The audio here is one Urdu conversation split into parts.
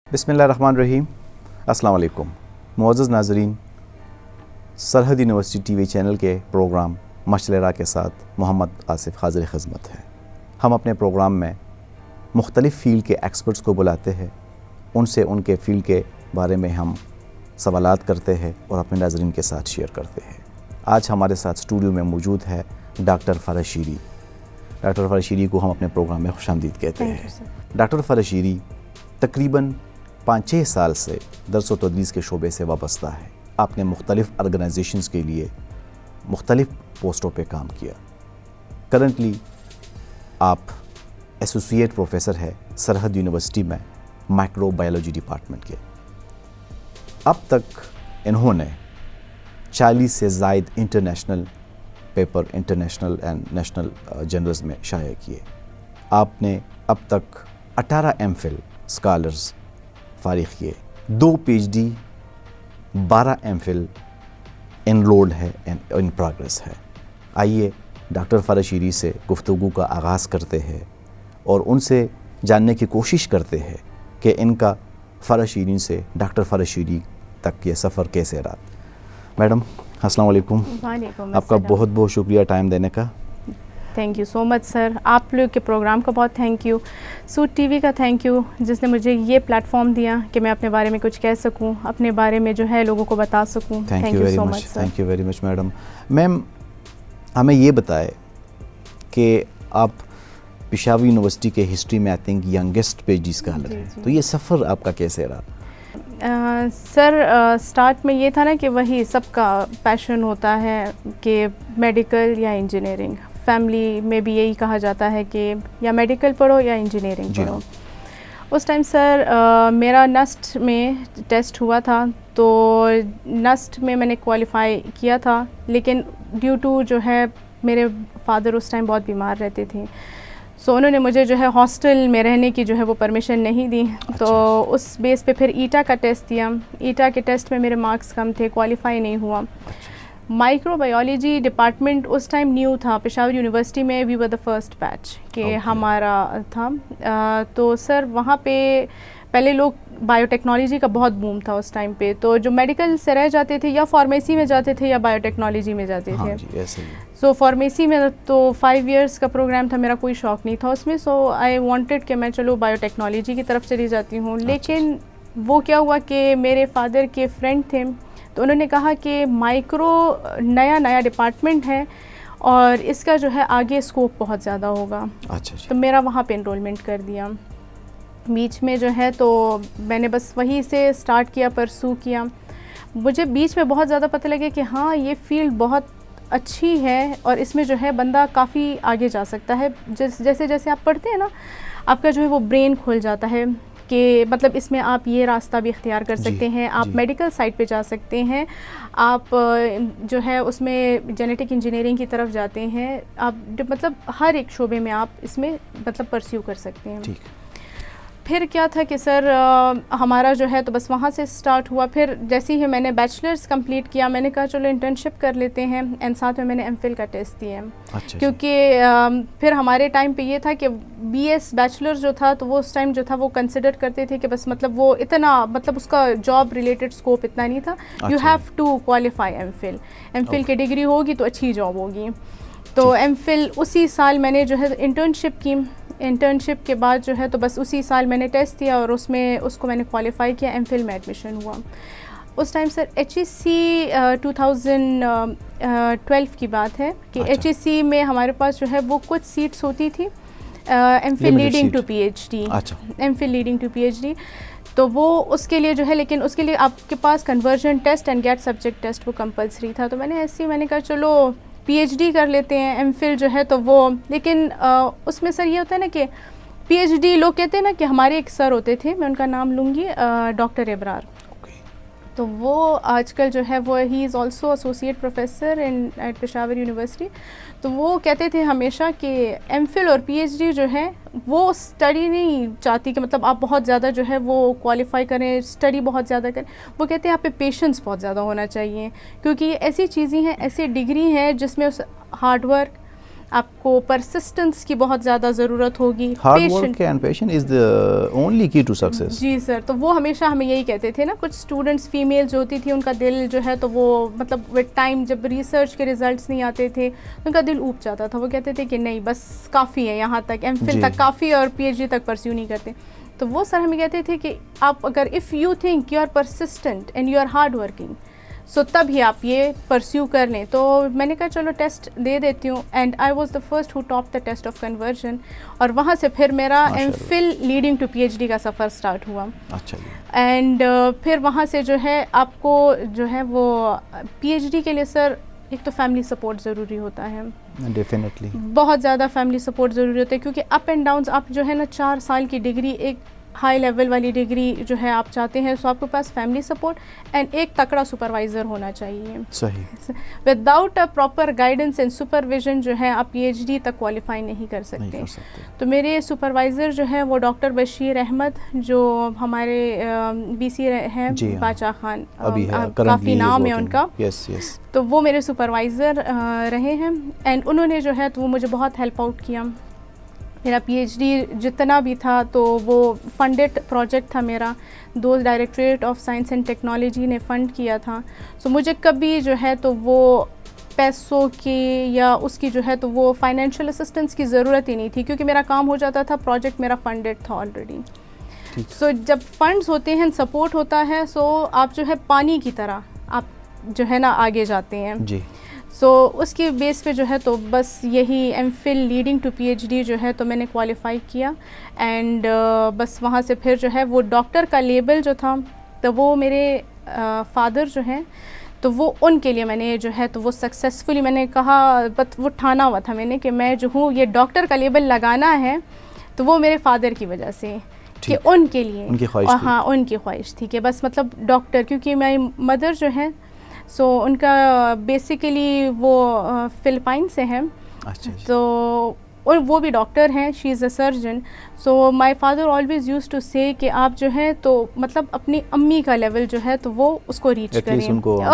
بسم اللہ الرحمن الرحیم. السلام علیکم معزز ناظرین. سرحد یونیورسٹی ٹی وی چینل کے پروگرام مشعل راہ کے ساتھ محمد آصف حاضر خدمت ہے. ہم اپنے پروگرام میں مختلف فیلڈ کے ایکسپرٹس کو بلاتے ہیں, ان سے ان کے فیلڈ کے بارے میں ہم سوالات کرتے ہیں اور اپنے ناظرین کے ساتھ شیئر کرتے ہیں. آج ہمارے ساتھ اسٹوڈیو میں موجود ہے ڈاکٹر فرح شیری. ڈاکٹر فرح شیری کو ہم اپنے پروگرام میں خوش آمدید کہتے ہیں. ڈاکٹر فرح شیری تقریباً 5-6 سال سے درس و تدریس کے شعبے سے وابستہ ہے. آپ نے مختلف آرگنائزیشنز کے لیے مختلف پوسٹوں پہ کام کیا. کرنٹلی آپ ایسوسیٹ پروفیسر ہے سرحد یونیورسٹی میں مائکرو بایولوجی ڈپارٹمنٹ کے. اب تک انہوں نے 40 سے زائد international paper international and national journals میں شائع کیے. آپ نے اب تک 18 ایم فل اسکالرز فارغ کیے, 2 P H D, 12 M Phil enrolled ہے ان پروگرس ہے. آئیے ڈاکٹر فرح شیری سے گفتگو کا آغاز کرتے ہیں اور ان سے جاننے کی کوشش کرتے ہیں کہ ان کا فرح شیری سے ڈاکٹر فرح شیری تک یہ سفر کیسے رہا. میڈم السلام علیکم. وعلیکم آپ کا بہت بہت شکریہ ٹائم دینے کا. Thank you so much sir. آپ لوگ کے پروگرام کا بہت تھینک یو, سوٹ ٹی وی کا تھینک یو جس نے مجھے یہ پلیٹ فارم دیا کہ میں اپنے بارے میں کچھ کہہ سکوں, اپنے بارے میں جو ہے لوگوں کو بتا سکوں. Thank you very much. Thank you very much madam. Ma'am ہمیں یہ بتائے کہ آپ پشاور یونیورسٹی کے ہسٹری میں I think youngest P H D scholar ہیں, تو یہ سفر آپ کا کیسے رہا؟ سر سٹارٹ میں یہ تھا نا کہ وہی سب کا پیشن ہوتا ہے کہ میڈیکل یا انجینئرنگ. فیملی میں بھی یہی کہا جاتا ہے کہ یا میڈیکل پڑھو یا انجینئرنگ پڑھو. اس ٹائم سر میرا نسٹ میں ٹیسٹ ہوا تھا, تو نسٹ میں نے کوالیفائی کیا تھا, لیکن ڈیو ٹو جو ہے میرے فادر اس ٹائم بہت بیمار رہتے تھے, سو انہوں نے مجھے جو ہے ہاسٹل میں رہنے کی جو ہے وہ پرمیشن نہیں دی. تو اس بیس پہ پھر ایٹا کا ٹیسٹ دیا. ایٹا کے ٹیسٹ میں میرے مارکس کم تھے, کوالیفائی نہیں ہوا. مائکرو بایولوجی ڈپارٹمنٹ اس ٹائم نیو تھا پشاور یونیورسٹی میں, وی ور دا فرسٹ بیچ کہ ہمارا تھا. تو سر وہاں پہ پہلے لوگ بایو ٹیکنالوجی کا بہت بوم تھا اس ٹائم پہ, تو جو میڈیکل سے رہ جاتے تھے یا فارمیسی میں جاتے تھے یا بایو ٹیکنالوجی میں جاتے تھے. سو فارمیسی میں تو 5 ایئرس کا پروگرام تھا, میرا کوئی شوق نہیں تھا اس میں. سو آئی وانٹیڈ کہ میں چلو بایو ٹیکنالوجی کی طرف چلی جاتی ہوں. لیکن وہ کیا ہوا کہ میرے فادر کے فرینڈ تھے, تو انہوں نے کہا کہ مائکرو نیا ڈپارٹمنٹ ہے اور اس کا جو ہے آگے اسکوپ بہت زیادہ ہوگا. تو میرا وہاں پہ انرولمنٹ کر دیا بیچ میں جو ہے. تو میں نے بس وہیں سے اسٹارٹ کیا, پرسو کیا. مجھے بیچ میں بہت زیادہ پتہ لگے کہ ہاں یہ فیلڈ بہت اچھی ہے اور اس میں جو ہے بندہ کافی آگے جا سکتا ہے. جیسے جیسے آپ پڑھتے ہیں نا, آپ کا جو ہے وہ برین کھل جاتا ہے کہ مطلب اس میں آپ یہ راستہ بھی اختیار کر سکتے ہیں, آپ میڈیکل سائڈ پہ جا سکتے ہیں, آپ جو ہے اس میں جینیٹک انجینئرنگ کی طرف جاتے ہیں, آپ مطلب ہر ایک شعبے میں آپ اس میں مطلب پرسیو کر سکتے ہیں. پھر کیا تھا کہ سر ہمارا جو ہے تو بس وہاں سے سٹارٹ ہوا. پھر جیسے ہی میں نے بیچلرز کمپلیٹ کیا, میں نے کہا چلو انٹرنشپ کر لیتے ہیں, اینڈ ساتھ میں نے ایم فل کا ٹیسٹ دیا. کیونکہ پھر ہمارے ٹائم پہ یہ تھا کہ بی ایس بیچلر جو تھا تو وہ اس ٹائم جو تھا وہ کنسیڈر کرتے تھے کہ بس مطلب وہ اتنا مطلب اس کا جاب ریلیٹڈ اسکوپ اتنا نہیں تھا. You have to qualify M Phil. M Phil کی ڈگری ہوگی تو اچھی جاب ہوگی. تو ایم فل اسی سال میں نے جو ہے انٹرنشپ کی. انٹرنشپ کے بعد جو ہے تو بس اسی سال میں نے ٹیسٹ دیا اور اس کو میں نے کوالیفائی کیا, ایم فل میں ایڈمیشن ہوا. اس time sir H S C 2012 کی بات ہے کہ ایچ ایس سی میں ہمارے پاس جو ہے وہ کچھ سیٹس ہوتی تھی M Phil leading to P H D. M Phil leading to P H D, تو وہ اس کے لیے جو ہے, لیکن اس کے لیے آپ کے پاس conversion test and GAT subject test وہ کمپلسری تھا. تو میں نے ایسے ہی میں نے کہا چلو پی ایچ ڈی کر لیتے ہیں. ایم فل جو ہے تو وہ, لیکن اس میں سر یہ ہوتا ہے نا کہ پی ایچ ڈی لوگ کہتے ہیں نا کہ ہمارے ایک سر ہوتے تھے, میں ان کا نام لوں گی, ڈاکٹر ابرار. تو وہ آج کل جو ہے وہ ہی is also associate professor at Peshawar university. تو وہ کہتے تھے ہمیشہ کہ ایم فل اور پی ایچ ڈی جو ہے وہ اسٹڈی نہیں چاہتی کہ مطلب آپ بہت زیادہ جو ہے وہ کوالیفائی کریں, اسٹڈی بہت زیادہ کریں. وہ کہتے ہیں آپ پہ پیشنس بہت زیادہ ہونا چاہیے, کیونکہ یہ ایسی چیزیں ہیں, ایسی ڈگری ہیں جس میں ہارڈ ورک, آپ کو پرسسٹنس کی بہت زیادہ ضرورت ہوگی. Hard work and patience is the only key to success. جی سر, تو وہ ہمیشہ ہمیں یہی کہتے تھے نا. کچھ اسٹوڈنٹس فیمیل جو ہوتی تھی ان کا دل جو ہے تو وہ مطلب وتھ ٹائم جب ریسرچ کے ریزلٹس نہیں آتے تھے ان کا دل اوب جاتا تھا. وہ کہتے تھے کہ نہیں بس کافی ہے یہاں تک, ایم فل تک کافی اور پی ایچ ڈی تک پرسیو نہیں کرتے. تو وہ سر ہمیں کہتے تھے کہ آپ اگر if you think you are persistent and you are hard working so تب ہی آپ یہ پرسیو کر لیں. تو میں نے کہا چلو ٹیسٹ دے دیتی ہوں, and I was the first who top the test of conversion. اور وہاں سے پھر میرا M Phil leading to P H D کا سفر اسٹارٹ ہوا. اچھا جی. اینڈ پھر وہاں سے جو ہے آپ کو جو ہے وہ پی ایچ ڈی کے لیے سر ایک تو فیملی سپورٹ ضروری ہوتا ہے. ڈیفینیٹلی بہت زیادہ فیملی سپورٹ ضروری ہوتا ہے, کیونکہ اپ اینڈ ڈاؤنز آپ جو ہے نا 4 سال کی ڈگری, ایک ہائی لیول والی ڈگری جو ہے آپ چاہتے ہیں, سو آپ کے پاس فیملی سپورٹ اینڈ ایک تکڑا سپروائزر ہونا چاہیے. صحیح. Without a proper guidance and supervision جو ہے آپ پی ایچ ڈی تک کوالیفائی نہیں کر سکتے. تو میرے سپروائزر جو ہے وہ ڈاکٹر بشیر احمد جو ہمارے وی سی ہیں باچا خان, کافی نام ہے ان کا. تو وہ میرے سپروائزر رہے ہیں, اینڈ انہوں نے جو ہے تو وہ مجھے بہت ہیلپ آؤٹ کیا. میرا پی ایچ ڈی جتنا بھی تھا تو وہ فنڈڈ پروجیکٹ تھا میرا, دو directorate of science and technology نے فنڈ کیا تھا. سو مجھے کبھی جو ہے تو وہ پیسوں کی یا اس کی جو ہے تو وہ فائنینشیل اسسٹنس کی ضرورت ہی نہیں تھی, کیونکہ میرا کام ہو جاتا تھا, پروجیکٹ میرا فنڈڈ تھا آلریڈی. سو جب فنڈز ہوتے ہیں, سپورٹ ہوتا ہے, سو آپ جو ہے پانی کی طرح آپ جو ہے نا آگے جاتے ہیں. جی. سو اس کی بیس پہ جو ہے تو بس یہی M Phil leading to P H D جو ہے تو میں نے کوالیفائی کیا. اینڈ بس وہاں سے پھر جو ہے وہ ڈاکٹر کا لیبل جو تھا تو وہ میرے فادر جو ہیں تو وہ ان کے لیے میں نے جو ہے تو وہ سکسیزفلی میں نے کہا, بٹ وہ ٹھانا ہوا تھا میں نے کہ میں جو ہوں یہ ڈاکٹر کا لیبل لگانا ہے. تو وہ میرے فادر کی وجہ سے کہ ان کے لیے ہاں ان کی خواہش تھی کہ بس مطلب ڈاکٹر, کیونکہ میری مدر جو ہے سو ان کا بیسیکلی وہ فلپائن سے ہیں. تو اور وہ بھی ڈاکٹر ہیں, she is a surgeon. So my father always used to say کہ آپ جو ہے تو مطلب اپنی امی کا لیول جو ہے تو وہ اس کو ریچ کریں.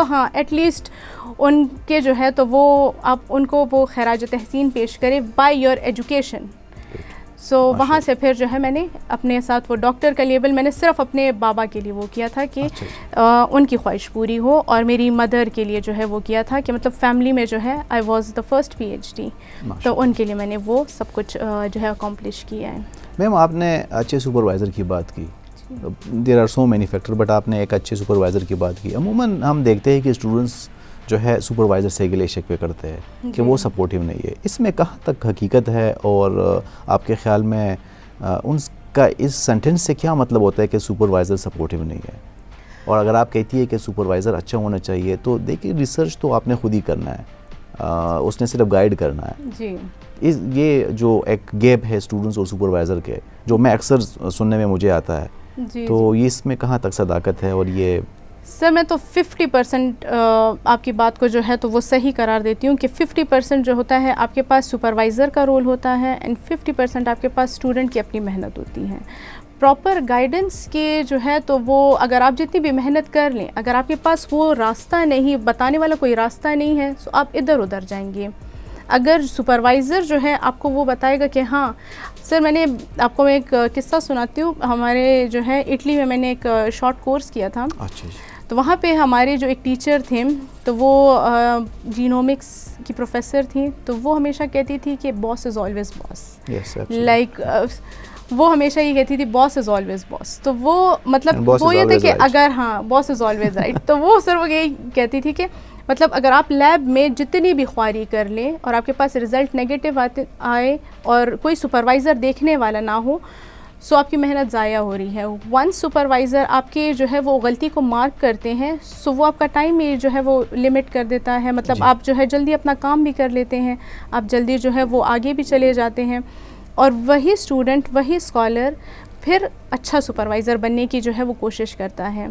ہاں ایٹ لیسٹ ان کے جو ہے تو وہ آپ ان کو وہ خراج تحسین پیش کریں بائی یور ایجوکیشن. سو وہاں سے پھر جو ہے میں نے اپنے ساتھ وہ ڈاکٹر کا لیبل میں نے صرف اپنے بابا کے لیے وہ کیا تھا کہ ان کی خواہش پوری ہو, اور میری مدر کے لیے جو ہے وہ کیا تھا کہ مطلب فیملی میں جو ہے I was the first P H D, تو ان کے لیے میں نے وہ سب کچھ جو ہے اکمپلش کیا ہے. میم آپ نے اچھے سپروائزر کی بات کی, there are so many factor, but آپ نے ایک اچھے سپروائزر کی بات کی. عموماً ہم دیکھتے ہیں کہ اسٹوڈنٹس جو ہے سپروائزر سے گلے شکوے کرتے ہیں کہ وہ سپورٹیو نہیں ہے. اس میں کہاں تک حقیقت ہے, اور آپ کے خیال میں ان کا اس سینٹینس سے کیا مطلب ہوتا ہے کہ سپروائزر سپورٹیو نہیں ہے؟ اور اگر آپ کہتی ہے کہ سپروائزر اچھا ہونا چاہیے تو دیکھیے ریسرچ تو آپ نے خود ہی کرنا ہے, اس نے صرف گائیڈ کرنا ہے. جی. یہ جو ایک گیپ ہے اسٹوڈنٹس اور سپروائزر کے, جو میں اکثر سننے میں مجھے آتا ہے, تو یہ اس میں کہاں تک صداقت ہے؟ اور یہ سر میں تو 50% آپ کی بات کو جو ہے تو وہ صحیح قرار دیتی ہوں کہ 50% جو ہوتا ہے آپ کے پاس سپروائزر کا رول ہوتا ہے, اینڈ 50% آپ کے پاس اسٹوڈنٹ کی اپنی محنت ہوتی ہے. پراپر گائیڈنس کے جو ہے تو وہ اگر آپ جتنی بھی محنت کر لیں, اگر آپ کے پاس وہ راستہ نہیں, بتانے والا کوئی راستہ نہیں ہے, تو آپ ادھر ادھر جائیں گے. اگر سپروائزر جو ہے آپ کو وہ بتائے گا کہ ہاں سر, میں نے آپ کو میں ایک قصہ سناتی ہوں. ہمارے جو ہے اٹلی میں نے ایک شارٹ کورس کیا تھا. تو وہاں پہ ہمارے جو ایک ٹیچر تھے تو وہ جینومکس کی پروفیسر تھیں, تو وہ ہمیشہ کہتی تھی کہ باس از آلویز باس, لائک وہ ہمیشہ یہ کہتی تھی باس از آلویز باس. تو وہ مطلب وہ یہ تھا کہ اگر ہاں باس از آلویز رائٹ, تو وہ سر وہ یہی کہتی تھی کہ مطلب اگر آپ لیب میں جتنی بھی خواری کر لیں اور آپ کے پاس رزلٹ نیگیٹو آئے اور کوئی سپروائزر دیکھنے والا نہ ہو, سو آپ کی محنت ضائع ہو رہی ہے. ونس سپروائزر آپ کے جو ہے وہ غلطی کو مارک کرتے ہیں, سو وہ آپ کا ٹائم بھی جو ہے وہ لمٹ کر دیتا ہے. مطلب آپ جو ہے جلدی اپنا کام بھی کر لیتے ہیں, آپ جلدی جو ہے وہ آگے بھی چلے جاتے ہیں, اور وہی اسٹوڈنٹ وہی اسکالر پھر اچھا سپروائزر بننے کی جو ہے وہ کوشش کرتا ہے.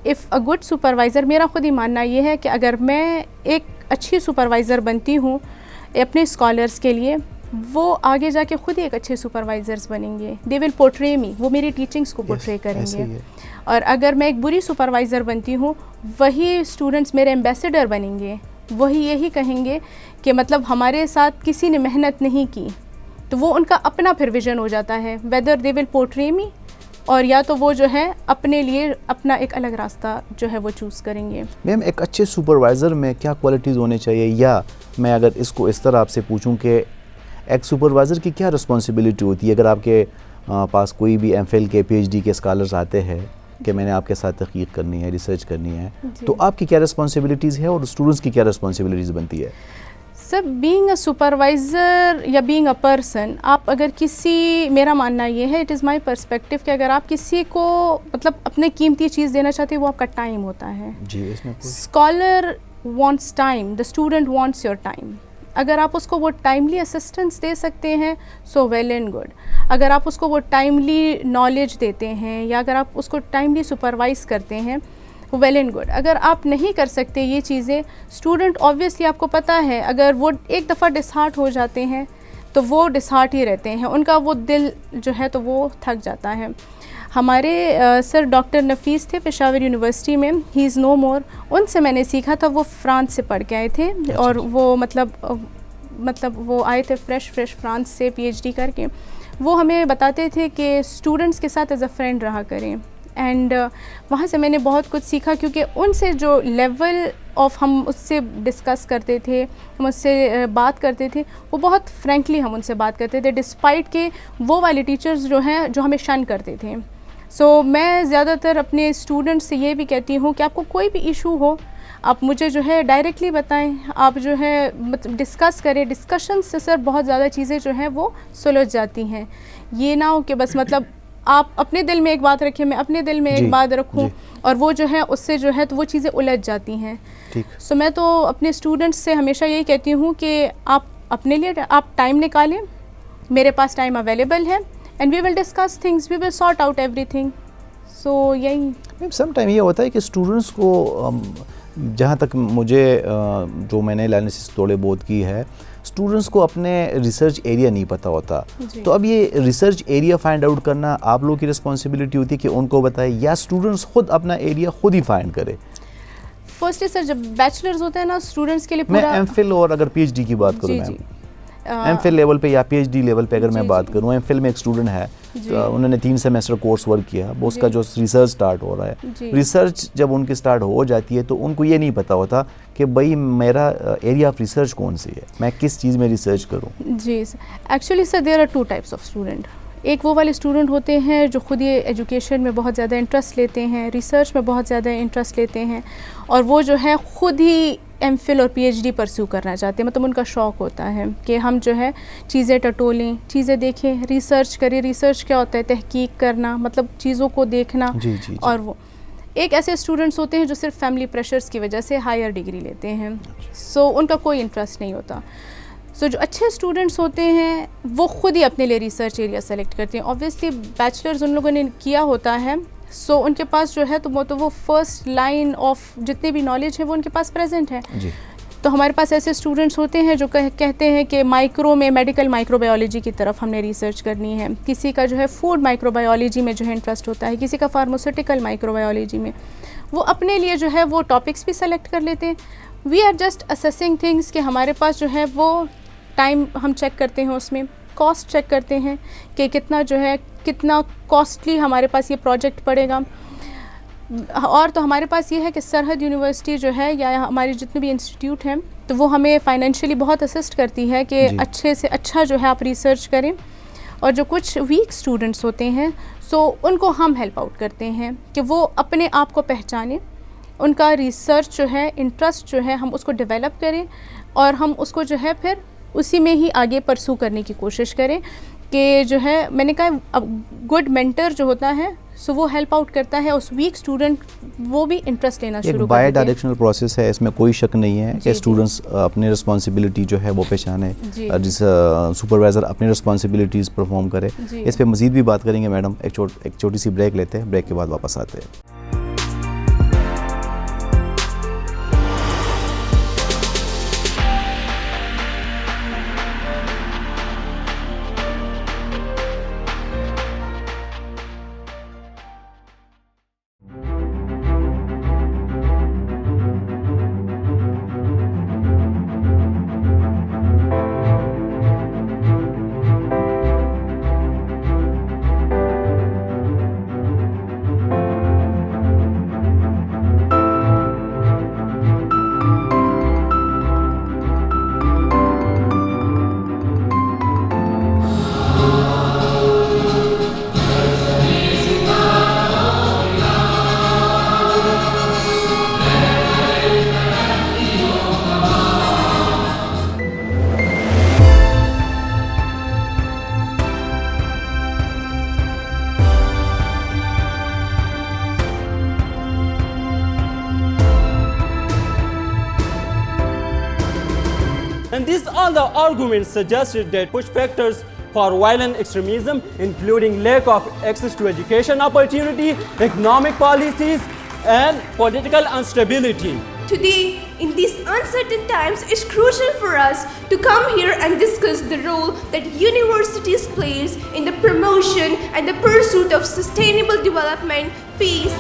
اف اے گڈ سپروائزر, میرا خود ہی ماننا یہ ہے کہ اگر میں ایک اچھی سپروائزر بنتی ہوں اپنے اسکالرس کے لیے, وہ آگے جا کے خود ہی ایک اچھے سپروائزرز بنیں گے. دے ول پورٹرے می, وہ میری ٹیچنگس کو پورٹرے کریں گے. اور اگر میں ایک بری سپروائزر بنتی ہوں, وہی اسٹوڈنٹس میرے ایمبیسیڈر بنیں گے, وہی یہی کہیں گے کہ مطلب ہمارے ساتھ کسی نے محنت نہیں کی, تو وہ ان کا اپنا پھر ویژن ہو جاتا ہے, ویدر دے ول پورٹری می, اور یا تو وہ جو ہے اپنے لیے اپنا ایک الگ راستہ جو ہے وہ چوز کریں گے. میم ایک اچھے سپروائزر میں کیا کوالٹیز ہونے چاہیے, یا میں اگر اس کو اس طرح آپ سے پوچھوں کہ ایک سپروائزر کی کیا رسپانسبلٹی ہوتی ہے؟ اگر آپ کے پاس کوئی بھی ایم فل کے پی ایچ ڈی کے اسکالرز آتے ہیں کہ میں نے آپ کے ساتھ تحقیق کرنی ہے, ریسرچ کرنی ہے, تو آپ کی کیا رسپانسبلٹیز ہے اور اسٹوڈنٹس کی کیا رسپانسبلٹیز بنتی ہے؟ سر بینگ اے سپروائزر یا بینگ اے پرسن, آپ اگر کسی, میرا ماننا یہ ہے, اٹ از مائی پرسپیکٹو, کہ اگر آپ کسی کو مطلب اپنے قیمتی چیز دینا چاہتے ہیں وہ آپ کا ٹائم ہوتا ہے. جی, اس میں scholar wants time, the student wants your time. اگر آپ اس کو وہ ٹائملی اسسٹنس دے سکتے ہیں سو ویل اینڈ گڈ. اگر آپ اس کو وہ ٹائملی نالج دیتے ہیں یا اگر آپ اس کو ٹائملی سپروائز کرتے ہیں, ویل اینڈ گڈ. اگر آپ نہیں کر سکتے یہ چیزیں, اسٹوڈنٹ آبویسلی آپ کو پتہ ہے اگر وہ ایک دفعہ ڈسہارٹ ہو جاتے ہیں تو وہ ڈسہارٹ ہی رہتے ہیں, ان کا وہ دل جو ہے تو وہ تھک جاتا ہے. ہمارے سر ڈاکٹر نفیس تھے پشاور یونیورسٹی میں, ہی از نو مور, ان سے میں نے سیکھا تھا. وہ فرانس سے پڑھ کے آئے تھے اور وہ مطلب وہ آئے تھے فریش فرانس سے پی ایچ ڈی کر کے. وہ ہمیں بتاتے تھے کہ اسٹوڈنٹس کے ساتھ ایز اے فرینڈ رہا کریں, اینڈ وہاں سے میں نے بہت کچھ سیکھا, کیونکہ ان سے جو لیول آف ہم اس سے ڈسکس کرتے تھے, ہم اس سے بات کرتے تھے, وہ بہت فرینکلی ہم ان سے بات کرتے تھے, ڈسپائٹ کہ وہ والے ٹیچرز جو ہیں جو ہمیں شن کرتے تھے. سو میں زیادہ تر اپنے اسٹوڈنٹس سے یہ بھی کہتی ہوں کہ آپ کو کوئی بھی ایشو ہو آپ مجھے جو ہے ڈائریکٹلی بتائیں, آپ جو ہے ڈسکس کریں. ڈسکشن سے سر بہت زیادہ چیزیں جو ہیں وہ سلجھ جاتی ہیں. یہ نہ ہو کہ بس مطلب آپ اپنے دل میں ایک بات رکھیں, میں اپنے دل میں ایک بات رکھوں, اور وہ جو ہے اس سے جو ہے تو وہ چیزیں الجھ جاتی ہیں. سو میں تو اپنے اسٹوڈنٹس سے ہمیشہ یہی کہتی ہوں کہ آپ اپنے لیے آپ ٹائم نکالیں, میرے پاس ٹائم اویلیبل ہے, and we will discuss things, we will sort out ایوری تھنگ. سو یہی سم ٹائم یہ ہوتا ہے کہ اسٹوڈنٹس کو, جہاں تک مجھے جو میں نے انالیسس تھوڑے بہت کی ہے, اسٹوڈنٹس کو اپنے ریسرچ ایریا نہیں پتہ ہوتا. تو اب یہ ریسرچ ایریا فائنڈ آؤٹ کرنا آپ لوگوں کی رسپانسبلٹی ہوتی ہے کہ ان کو بتائے, یا اسٹوڈنٹس خود اپنا ایریا خود ہی فائنڈ کرے؟ فرسٹلی سر جب بیچلرز ہوتے ہیں نا اسٹوڈنٹس کے لیے میں ایم فل اور اگر پی ایچ ڈی کی بات کروں, ایم فل لیول پہ یا پی ایچ ڈی لیول پہ اگر میں بات کروں, ایم فل میں ایک اسٹوڈنٹ ہے, انہوں نے 3 سیمیسٹر کورس ورک کیا, وہ اس کا جو ریسرچ سٹارٹ ہو رہا ہے, ریسرچ جب ان کی سٹارٹ ہو جاتی ہے تو ان کو یہ نہیں پتہ ہوتا کہ بھائی میرا ایریا آف ریسرچ کون سی ہے, میں کس چیز میں ریسرچ کروں. جی actually sir there are 2 types of student. ایک وہ والے اسٹوڈنٹ ہوتے ہیں جو خود یہ ایجوکیشن میں بہت زیادہ انٹرسٹ لیتے ہیں, ریسرچ میں بہت زیادہ انٹرسٹ لیتے ہیں, اور وہ جو ہے خود ہی ایم فل اور پی ایچ ڈی پرسیو کرنا چاہتے ہیں. مطلب ان کا شوق ہوتا ہے کہ ہم جو ہے چیزیں ٹٹولیں, چیزیں دیکھیں, ریسرچ کریں. ریسرچ کیا ہوتا ہے؟ تحقیق کرنا, مطلب چیزوں کو دیکھنا. اور وہ ایک ایسے اسٹوڈنٹس ہوتے ہیں جو صرف فیملی پریشرز کی وجہ سے ہائر ڈگری لیتے ہیں, سو ان کا کوئی انٹرسٹ نہیں ہوتا. سو جو اچھے اسٹوڈنٹس ہوتے ہیں وہ خود ہی اپنے لیے ریسرچ ایریا سلیکٹ کرتے ہیں. آبویسلی بیچلرز ان لوگوں نے کیا ہوتا ہے, سو ان کے پاس جو ہے تو وہ فرسٹ لائن آف جتنے بھی نالج ہے وہ ان کے پاس پریزنٹ ہے. تو ہمارے پاس ایسے اسٹوڈنٹس ہوتے ہیں جو کہتے ہیں کہ مائکرو میں میڈیکل مائکرو بایولوجی کی طرف ہم نے ریسرچ کرنی ہے. کسی کا جو ہے فوڈ مائکرو بایولوجی میں جو ہے انٹرسٹ ہوتا ہے, کسی کا فارماسیوٹیکل مائکرو بایولوجی میں. وہ اپنے لیے جو ہے وہ ٹاپکس بھی سلیکٹ کر لیتے ہیں. We are just assessing things کہ ہمارے پاس جو ہے وہ ٹائم ہم چیک کرتے ہیں, اس میں کاسٹ چیک کرتے ہیں کہ کتنا کاسٹلی ہمارے پاس یہ پروجیکٹ پڑے گا. اور تو ہمارے پاس یہ ہے کہ سرحد یونیورسٹی جو ہے یا ہماری جتنے بھی انسٹیٹیوٹ ہیں تو وہ ہمیں فائنینشلی بہت اسسٹ کرتی ہے کہ اچھے سے اچھا جو ہے آپ ریسرچ کریں. اور جو کچھ ویک اسٹوڈنٹس ہوتے ہیں سو ان کو ہم ہیلپ آؤٹ کرتے ہیں کہ وہ اپنے آپ کو پہچانیں, ان کا ریسرچ جو ہے انٹرسٹ جو ہے ہم اس کو ڈیولپ کریں, اور ہم اس کو جو ہے پھر اسی میں ہی آگے پرسو کرنے کی کوشش کریں. کہ جو ہے میں نے کہا گڈ مینٹر جو ہوتا ہے سو وہ ہیلپ آؤٹ کرتا ہے اس ویک اسٹوڈنٹ, وہ بھی انٹرسٹ لینا شروع کرتے ہیں. ایک بائی ڈائریکشنل پروسیس ہے, اس میں کوئی شک نہیں ہے کہ اسٹوڈنٹس اپنی رسپانسبلٹی جو ہے وہ پہچانے, جس سپروائزر اپنی رسپانسبلٹیز پرفارم کرے. اس پہ مزید بھی بات کریں گے میڈم. ایک چھوٹی سی بریک لیتے ہیں, بریک کے بعد واپس آتے ہیں. These other arguments suggested that push factors for violent extremism, including lack of access to education opportunity, economic policies, and political instability. Today, in these uncertain times, it's crucial for us to come here and discuss the role that universities plays in the promotion and the pursuit of sustainable development, peace.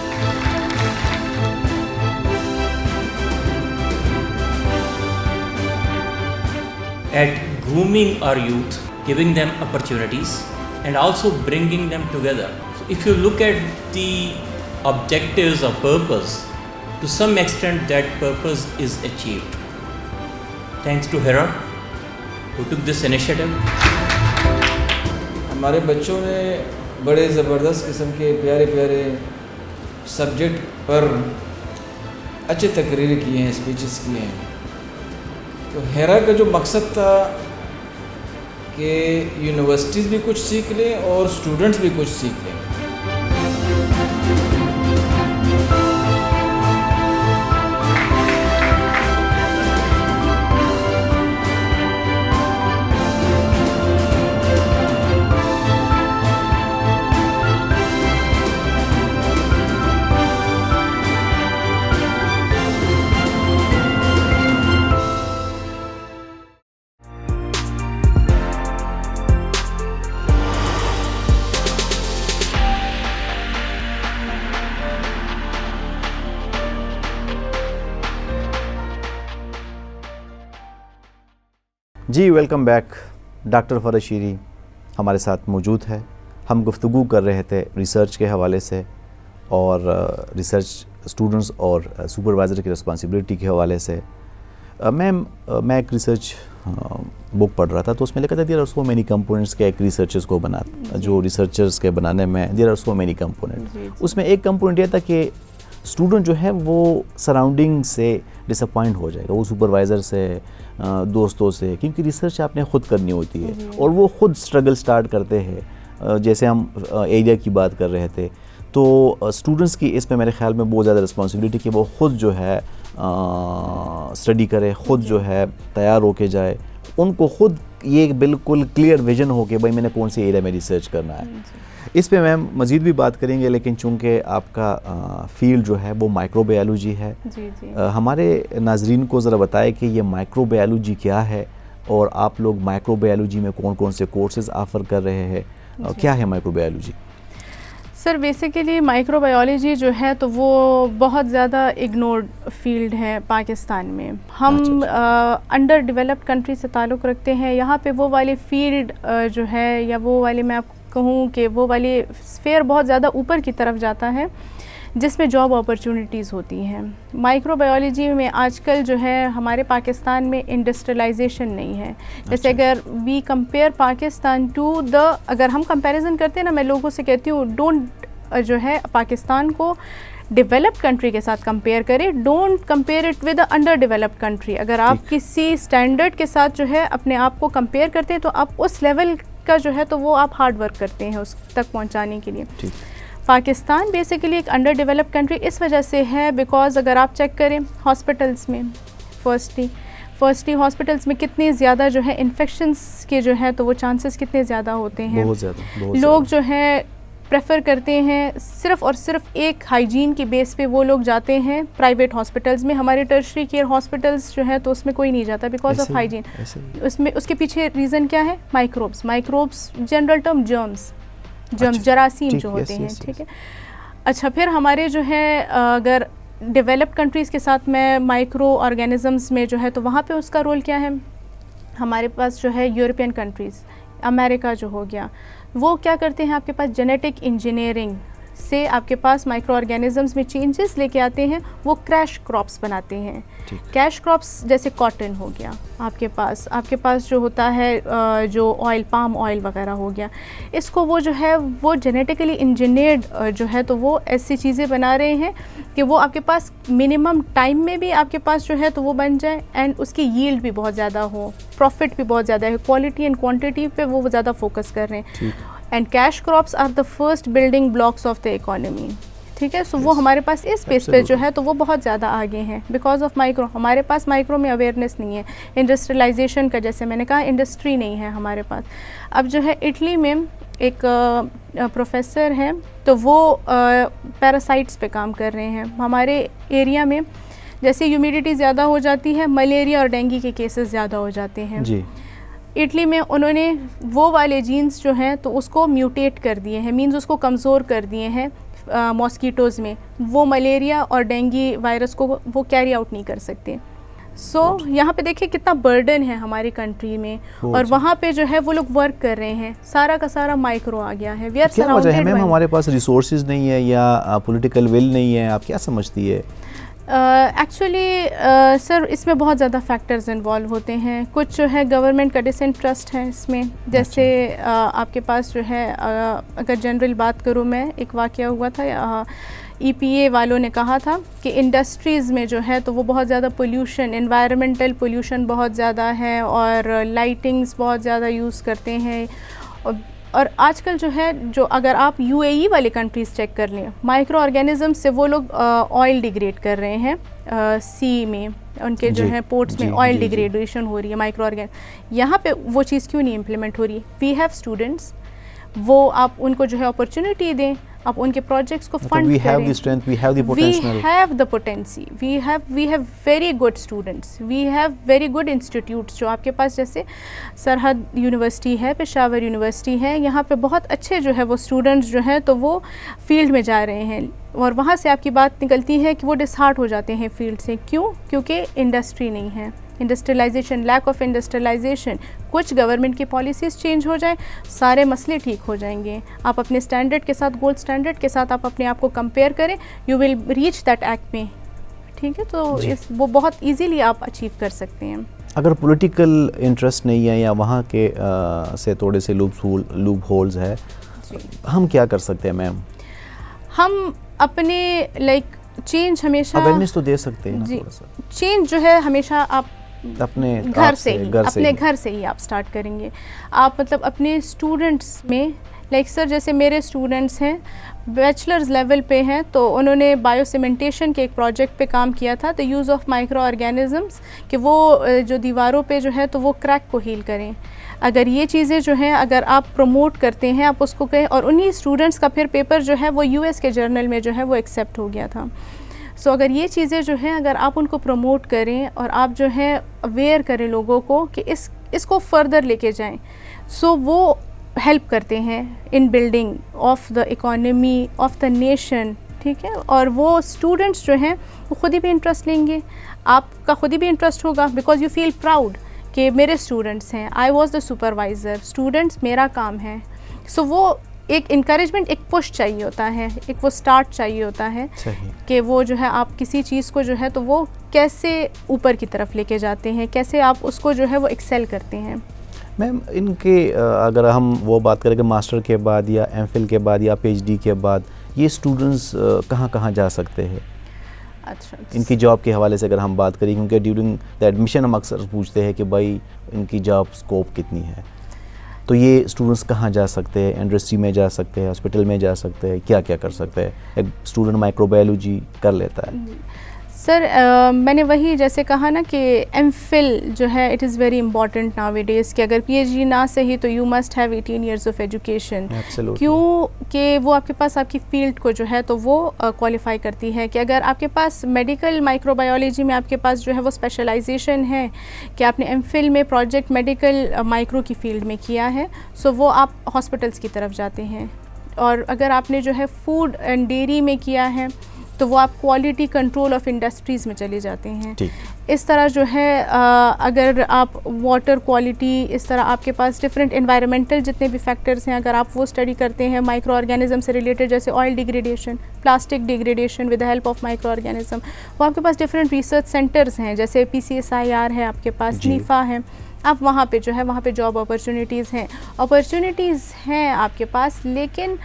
At grooming our youth, giving them opportunities, and also bringing them together. So if you look at the objectives or purpose, to some extent that purpose is achieved. Thanks to Hera, who took this initiative. ہمارے بچوں نے بڑے زبردست قسم کے پیارے پیارے سبجیکٹ پر اچھے تقریر کیے ہیں، اسپیچز کیے ہیں. تو ہیرا کا جو مقصد تھا کہ یونیورسٹیز بھی کچھ سیکھ لیں اور اسٹوڈنٹس بھی کچھ سیکھ لیں. جی ویلکم بیک. ڈاکٹر فرح شیری ہمارے ساتھ موجود ہے. ہم گفتگو کر رہے تھے ریسرچ کے حوالے سے اور ریسرچ اسٹوڈنٹس اور سپروائزر کی رسپانسبلٹی کے حوالے سے. میں ایک ریسرچ بک پڑھ رہا تھا تو اس میں لکھا تھا there are so many components کے ایک ریسرچرز کو جو ریسرچرز کے بنانے میں there are so many component. اس میں ایک کمپوننٹ یہ تھا کہ اسٹوڈنٹ جو ہے وہ سراؤنڈنگ سے ڈس اپوائنٹ ہو جائے گا، وہ سپروائزر سے، دوستوں سے، کیونکہ ریسرچ آپ نے خود کرنی ہوتی ہے اور وہ خود اسٹرگل اسٹارٹ کرتے ہیں. جیسے ہم ایریا کی بات کر رہے تھے تو اسٹوڈنٹس کی اس میں میرے خیال میں بہت زیادہ رسپانسبلٹی کہ وہ خود جو ہے اسٹڈی کرے، خود جو ہے تیار ہو کے جائے، ان کو خود یہ بالکل کلیئر ویژن ہو کہ بھائی میں نے کون سی ایریا میں ریسرچ کرنا ہے. اس پہ میم مزید بھی بات کریں گے، لیکن چونکہ آپ کا فیلڈ جو ہے وہ مائکرو بایولوجی ہے، ہمارے ناظرین کو ذرا بتائیں کہ یہ مائکرو بایولوجی کیا ہے اور آپ لوگ مائکرو بایولوجی میں کون کون سے کورسز آفر کر رہے ہیں، کیا ہے مائکرو بایولوجی؟ سر بیسیکلی مائکرو بایولوجی جو ہے تو وہ بہت زیادہ اگنورڈ فیلڈ ہے پاکستان میں. ہم انڈر ڈیولپڈ کنٹری سے تعلق رکھتے ہیں. یہاں پہ وہ والی فیلڈ جو ہے یا وہ والی میں آپ کو کہوں کہ وہ والی اسفیئر بہت زیادہ اوپر کی طرف جاتا ہے جس میں جاب اپرچونیٹیز ہوتی ہیں. مائکرو بایولوجی میں آج کل جو ہے ہمارے پاکستان میں انڈسٹریلائزیشن نہیں ہے. جیسے اگر وی کمپیئر پاکستان ٹو اگر ہم کمپیریزن کرتے ہیں نا، میں لوگوں سے کہتی ہوں ڈونٹ جو ہے پاکستان کو ڈیولپڈ کنٹری کے ساتھ کمپیئر کرے، don't compare it with under developed country. اگر آپ کسی اسٹینڈرڈ کے ساتھ جو ہے اپنے آپ کو کمپیئر کرتے ہیں تو آپ اس لیول کا جو ہے تو وہ آپ ہارڈ ورک کرتے ہیں اس تک پہنچانے کے لیے. پاکستان بیسیکلی ایک انڈر ڈیولپڈ کنٹری اس وجہ سے ہے بیکاز اگر آپ چیک کریں ہاسپٹلس میں فرسٹلی ہاسپٹلس میں کتنے زیادہ جو ہے انفیکشنس کے جو ہے تو وہ چانسز کتنے زیادہ ہوتے ہیں. لوگ جو ہے پریفر کرتے ہیں صرف اور صرف ایک ہائیجین کی بیس پہ وہ لوگ جاتے ہیں پرائیویٹ ہاسپٹلس میں. ہمارے ٹرشری کیئر ہاسپٹلس جو ہے تو اس میں کوئی نہیں جاتا بیکاز آف ہائیجین. اس میں اس کے پیچھے ریزن کیا ہے؟ مائکروبس جنرل ٹرم جرمز جراثیم جو ہوتے ہیں. ٹھیک ہے. اچھا پھر ہمارے جو ہے اگر ڈیولپڈ کنٹریز کے ساتھ میں مائکرو آرگینزمس میں جو ہے تو وہاں پہ اس کا رول کیا ہے؟ ہمارے پاس جو ہے یورپین کنٹریز، امریکہ جو ہو گیا، وہ کیا کرتے ہیں؟ آپ کے پاس جینیٹک انجینئرنگ سے آپ کے پاس مائکرو آرگینزمس میں چینجز لے کے آتے ہیں، وہ کریش کراپس بناتے ہیں. کیش کراپس جیسے کاٹن ہو گیا آپ کے پاس جو ہوتا ہے جو آئل، پام آئل وغیرہ ہو گیا، اس کو وہ جو ہے وہ جینیٹیکلی انجینئرڈ جو ہے تو وہ ایسی چیزیں بنا رہے ہیں کہ وہ آپ کے پاس منیمم ٹائم میں بھی آپ کے پاس جو ہے تو وہ بن جائے اینڈ اس کی ییلڈ بھی بہت زیادہ ہو، پروفٹ بھی بہت زیادہ ہے. کوالٹی اینڈ کوانٹٹی پہ وہ زیادہ فوکس کر رہے ہیں. And cash crops are the first building blocks of the economy. ٹھیک ہے. سو وہ ہمارے پاس اس اسپیس پہ جو ہے تو وہ بہت زیادہ آگے ہیں بیکاز آف مائکرو. ہمارے پاس مائکرو میں اویئرنیس نہیں ہے, انڈسٹریلائزیشن کا, جیسے میں نے کہا انڈسٹری نہیں ہے ہمارے پاس. اب جو ہے اٹلی میں ایک پروفیسر ہیں تو وہ پیراسائٹس پہ کام کر رہے ہیں. ہمارے ایریا میں جیسے ہیومیڈیٹی زیادہ ہو جاتی ہے, ملیریا اور ڈینگی کے کیسز زیادہ ہو جاتے ہیں. جی. اٹلی میں انہوں نے وہ والے جینز جو ہیں تو اس کو میوٹیٹ کر دیے ہیں, مینز اس کو کمزور کر دیے ہیں ماسکیٹوز میں. وہ ملیریا اور ڈینگی وائرس کو وہ کیری آؤٹ نہیں کر سکتے. سو یہاں پہ دیکھیں کتنا برڈن ہے ہماری کنٹری میں, اور وہاں پہ جو ہے وہ لوگ ورک کر رہے ہیں. سارا کا سارا مائکرو آ گیا ہے. We are surrounded. کیا وجہ ہے میم, ہمارے پاس ریسورسز نہیں ہے یا پولیٹیکل ول نہیں ہے, آپ کیا سمجھتی ہے؟ ایکچولی سر اس میں بہت زیادہ فیکٹرز انوالو ہوتے ہیں. کچھ جو ہے گورنمنٹ کا ڈس انٹرسٹ ہے اس میں. جیسے آپ کے پاس جو ہے اگر جنرل بات کروں میں, ایک واقعہ ہوا تھا, ای پی اے والوں نے کہا تھا کہ انڈسٹریز میں جو ہے تو وہ بہت زیادہ پولیوشن, انوائرمنٹل پولیوشن بہت زیادہ ہے, اور لائٹنگز بہت زیادہ یوز کرتے ہیں. اور آج کل جو ہے, جو اگر آپ یو اے ای والے کنٹریز چیک کر لیں, مائکرو آرگینزم سے وہ لوگ آئل ڈیگریڈ کر رہے ہیں سی میں, ان کے جو ہے پورٹس میں آئل ڈیگریڈیشن ہو رہی ہے مائکرو یہاں پہ وہ چیز کیوں نہیں امپلیمنٹ ہو رہی ہے؟ وی ہیو اسٹوڈنٹس, وہ آپ ان کو جو ہے اپرچونیٹی دیں, آپ ان کے پروجیکٹس کو فنڈ کریں. We have the strength, we have the potential. We have the potency. We have very good students. We have very good institutes جو آپ کے پاس, جیسے سرحد یونیورسٹی ہے, پشاور یونیورسٹی ہے, یہاں پہ بہت اچھے جو ہے وہ اسٹوڈنٹس جو ہیں تو وہ فیلڈ میں جا رہے ہیں, اور وہاں سے آپ کی بات نکلتی ہے کہ وہ ڈس ہارٹ ہو جاتے ہیں فیلڈ سے. کیوں؟ کیونکہ انڈسٹری نہیں ہے. Industrialisation, lack of industrialisation. کچھ گورنمنٹ کی پالیسیز چینج ہو جائیں, سارے مسئلے ٹھیک ہو جائیں گے. آپ اپنے اسٹینڈرڈ کے ساتھ, گولڈ اسٹینڈرڈ کے ساتھ آپ اپنے آپ کو کمپیئر کریں, you will reach that act میں. ٹھیک ہے, تو وہ بہت ایزیلی آپ اچیو کر سکتے ہیں. اگر پولیٹیکل انٹرسٹ نہیں ہے یا وہاں کے سے تھوڑے سے لوپ ہولز ہے, ہم کیا کر سکتے ہیں میم؟ ہم اپنے چینج ہمیشہ اویئرنیس تو دے سکتے ہیں. جی, چینج جو ہے ہمیشہ آپ اپنے گھر سے ہی آپ سٹارٹ کریں گے. آپ مطلب اپنے اسٹوڈنٹس میں, سر جیسے میرے اسٹوڈنٹس ہیں بیچلرز لیول پہ ہیں, تو انہوں نے بایو سیمنٹیشن کے ایک پروجیکٹ پہ کام کیا تھا, the use of micro organisms, کہ وہ جو دیواروں پہ جو ہے تو وہ کریک کو ہیل کریں. اگر یہ چیزیں جو ہیں اگر آپ پروموٹ کرتے ہیں, آپ اس کو کہیں, اور انہی اسٹوڈنٹس کا پھر پیپر جو ہے وہ یو ایس کے جرنل میں جو ہے وہ ایکسیپٹ ہو گیا تھا. سو اگر یہ چیزیں جو ہیں اگر آپ ان کو پروموٹ کریں اور آپ جو ہے اویئر کریں لوگوں کو کہ اس کو فردر لے کے جائیں, سو وہ ہیلپ کرتے ہیں in building of the economy of the nation. ٹھیک ہے, اور وہ اسٹوڈنٹس جو ہیں وہ خود ہی بھی انٹرسٹ لیں گے, آپ کا خود ہی بھی انٹرسٹ ہوگا, بیکاز یو فیل پراؤڈ کہ میرے اسٹوڈنٹس ہیں, آئی واز دا سپروائزر, اسٹوڈنٹس میرا کام ہے. سو وہ ایک انکریجمنٹ, ایک پش چاہیے ہوتا ہے, ایک وہ سٹارٹ چاہیے ہوتا ہے کہ وہ جو ہے آپ کسی چیز کو جو ہے تو وہ کیسے اوپر کی طرف لے کے جاتے ہیں, کیسے آپ اس کو جو ہے وہ ایکسیل کرتے ہیں. میم ان کے اگر ہم وہ بات کریں کہ ماسٹر کے بعد یا ایم فل کے بعد یا پی ایچ ڈی کے بعد یہ اسٹوڈنٹس کہاں کہاں جا سکتے ہیں؟ اچھا, ان کی جاب کے حوالے سے اگر ہم بات کریں, کیونکہ ڈیورنگ دا ایڈمیشن ہم اکثر پوچھتے ہیں کہ بھائی ان کی جاب اسکوپ کتنی ہے, تو یہ اسٹوڈنٹس کہاں جا سکتے ہیں؟ انڈسٹری میں جا سکتے ہیں, ہاسپٹل میں جا سکتے ہیں, کیا کیا کر سکتے ہیں؟ ایک اسٹوڈنٹ مائکرو بایولوجی کر لیتا ہے. سر میں نے وہی جیسے کہا نا کہ ایم فل جو ہے it is very important nowadays, کہ اگر پی ایچ ڈی نہ صحیح تو you must have 18 years of education. کیوں کہ وہ آپ کے پاس آپ کی فیلڈ کو جو ہے تو وہ کوالیفائی کرتی ہے. کہ اگر آپ کے پاس میڈیکل مائکرو بایولوجی میں آپ کے پاس جو ہے وہ اسپیشلائزیشن ہے کہ آپ نے ایم فل میں پروجیکٹ میڈیکل مائکرو کی فیلڈ میں کیا ہے, سو وہ آپ ہاسپٹلس کی طرف جاتے ہیں. اور اگر آپ نے جو ہے فوڈ اینڈ ڈیری میں کیا ہے تو وہ آپ کوالٹی کنٹرول آف انڈسٹریز میں چلے جاتے ہیں. اس طرح جو ہے اگر آپ واٹر کوالٹی, اس طرح آپ کے پاس ڈفرینٹ انوائرمنٹل جتنے بھی فیکٹرز ہیں اگر آپ وہ اسٹڈی کرتے ہیں مائکرو آرگینزم سے ریلیٹڈ, جیسے oil degradation, plastic degradation with the help of micro organism, وہ آپ کے پاس ڈفرینٹ ریسرچ سینٹرز ہیں, جیسے PCSIR ہے آپ کے پاس, نیفا ہے, آپ وہاں پہ جو ہے وہاں پہ جاب اپرچونیٹیز ہیں آپ کے پاس. لیکن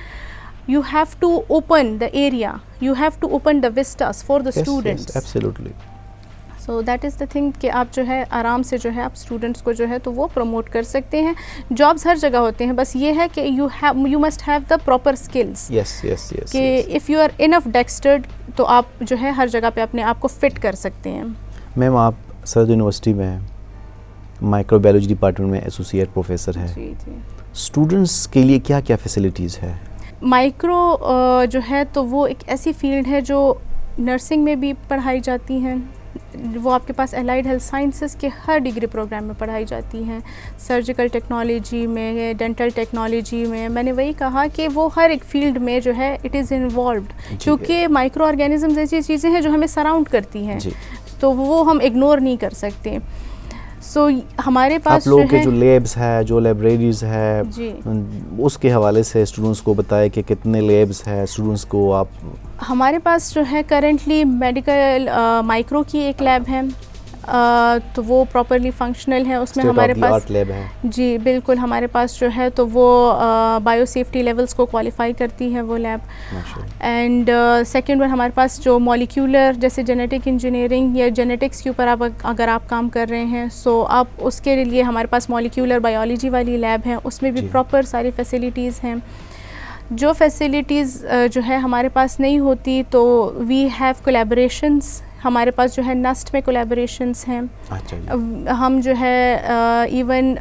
you have to open the area, you have to open the vistas for the students. Yes, absolutely. So that is the thing کہ آپ جو ہے آرام سے جو ہے آپ اسٹوڈنٹس کو جو ہے تو وہ پروموٹ کر سکتے ہیں. جابس ہر جگہ ہوتے ہیں, بس یہ ہے کہ you must have the proper skills, کہ اف یو آر انف ڈیکسٹرڈ تو آپ جو ہے ہر جگہ پہ اپنے آپ کو فٹ کر سکتے ہیں. میم آپ سرحد یونیورسٹی میں مائکرو بایولوجی ڈپارٹمنٹ میں ایسوسیٹ پروفیسر ہیں. جی جی. اسٹوڈنٹس کے لیے کیا کیا فیسلٹیز ہے؟ مائکرو جو ہے تو وہ ایک ایسی فیلڈ ہے جو نرسنگ میں بھی پڑھائی جاتی ہیں, وہ آپ کے پاس الائڈ ہیلتھ سائنسز کے ہر ڈگری پروگرام میں پڑھائی جاتی ہیں, سرجیکل ٹیکنالوجی میں, ڈینٹل ٹیکنالوجی میں. میں نے وہی کہا کہ وہ ہر ایک فیلڈ میں جو ہے اٹ از انوالوڈ, کیونکہ مائکرو آرگینزمز ایسی چیزیں ہیں جو ہمیں سراؤنڈ کرتی ہیں, تو وہ ہم اگنور نہیں کر سکتے. سو ہمارے پاس آپ لوگوں کے جو لیبس ہے, جو لائبریریز ہے, جی اس کے حوالے سے اسٹوڈنٹس کو بتائے کہ کتنے لیبس ہے اسٹوڈنٹس کو. آپ ہمارے پاس جو ہے کرنٹلی میڈیکل مائکرو کی ایک لیب ہے, تو وہ پراپرلی فنکشنل ہے. اس میں ہمارے پاس لیب ہے. جی بالکل, ہمارے پاس جو ہے تو وہ بایو سیفٹی لیولز کو کوالیفائی کرتی ہے وہ لیب. اینڈ سیکنڈ ون ہمارے پاس جو مالیکیولر جیسے جینیٹک انجینئرنگ یا جینیٹکس کے اوپر اگر آپ کام کر رہے ہیں, سو آپ اس کے لیے ہمارے پاس مالیکیولر بایولوجی والی لیب ہے, اس میں بھی پراپر ساری فیسلٹیز ہیں. جو فیسلٹیز جو ہے ہمارے پاس نہیں ہوتی تو وی ہیو کولیبریشنس. ہمارے پاس جو ہے نسٹ میں کولیبریشنس ہیں. ہم جو ہے ایون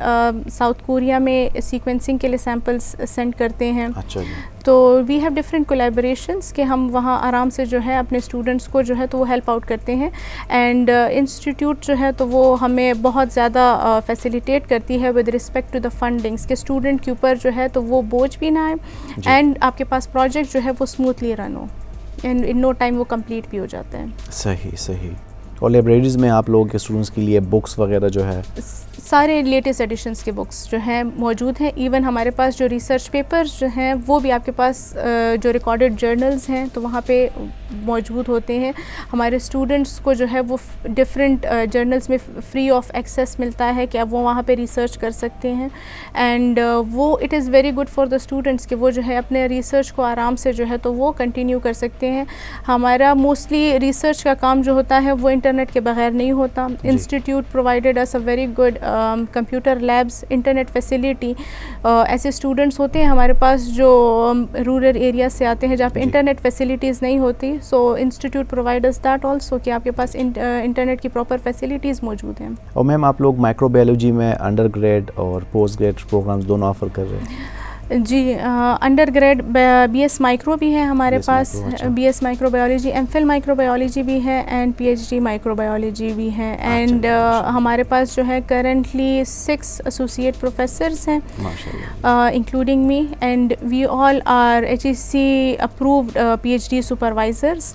ساؤتھ کوریا میں سیکوینسنگ کے لیے سیمپلس سینڈ کرتے ہیں. تو وی ہیو ڈفرینٹ کولیبریشنس کہ ہم وہاں آرام سے جو ہے اپنے اسٹوڈنٹس کو جو ہے تو وہ ہیلپ آؤٹ کرتے ہیں. اینڈ انسٹیٹیوٹ جو ہے تو وہ ہمیں بہت زیادہ فیسیلیٹیٹ کرتی ہے with respect to the fundings, کہ اسٹوڈنٹ کے اوپر جو ہے تو وہ بوجھ بھی نہ آئے, اینڈ آپ کے پاس پروجیکٹ جو ہے وہ اسموتھلی رن ہو, اینڈ ان نو ٹائم وہ کمپلیٹ بھی ہو جاتا ہے. صحیح. اور لائبریریز میں آپ لوگوں کے اسٹوڈنٹس کے لیے بکس وغیرہ جو ہے سارے لیٹسٹ ایڈیشنس کے بکس جو ہیں موجود ہیں. ایون ہمارے پاس جو ریسرچ پیپرز جو ہیں وہ بھی آپ کے پاس جو ریکارڈڈ جرنلز ہیں تو وہاں پہ موجود ہوتے ہیں. ہمارے اسٹوڈنٹس کو جو ہے وہ ڈفرینٹ جرنلز میں فری آف ایکسیس ملتا ہے کہ اب وہ وہاں پہ ریسرچ کر سکتے ہیں. اینڈ وہ it is very good for the students کہ وہ جو ہے اپنے ریسرچ کو آرام سے جو ہے تو وہ کنٹینیو کر سکتے ہیں. ہمارا موسٹلی ریسرچ کا کام جو ہوتا ہے وہ انٹرنیٹ کے بغیر نہیں ہوتا. Institute provided us a very good computer labs, internet facility. ایسے اسٹوڈنٹس ہوتے ہیں ہمارے پاس جو رورل ایریاز سے آتے ہیں جہاں پہ انٹرنیٹ فیسیلیٹیز نہیں ہوتی, so institute providers that also کہ آپ کے پاس انٹرنیٹ کی پراپر فیسیلیٹیز موجود ہیں. اور میم آپ لوگ مائکرو بایولوجی میں انڈر گریڈ اور پوسٹ گریڈ پروگرامز دونوں آفر کر رہے ہیں؟ جی undergrad B S micro بھی ہے ہمارے پاس, B S microbiology, M Phil microbiology بھی ہے, and P H D microbiology بھی ہے. اینڈ ہمارے پاس جو ہے کرنٹلی 6 ایسوسیٹ پروفیسرس ہیں including me, and we all are HEC approved P H D supervisors.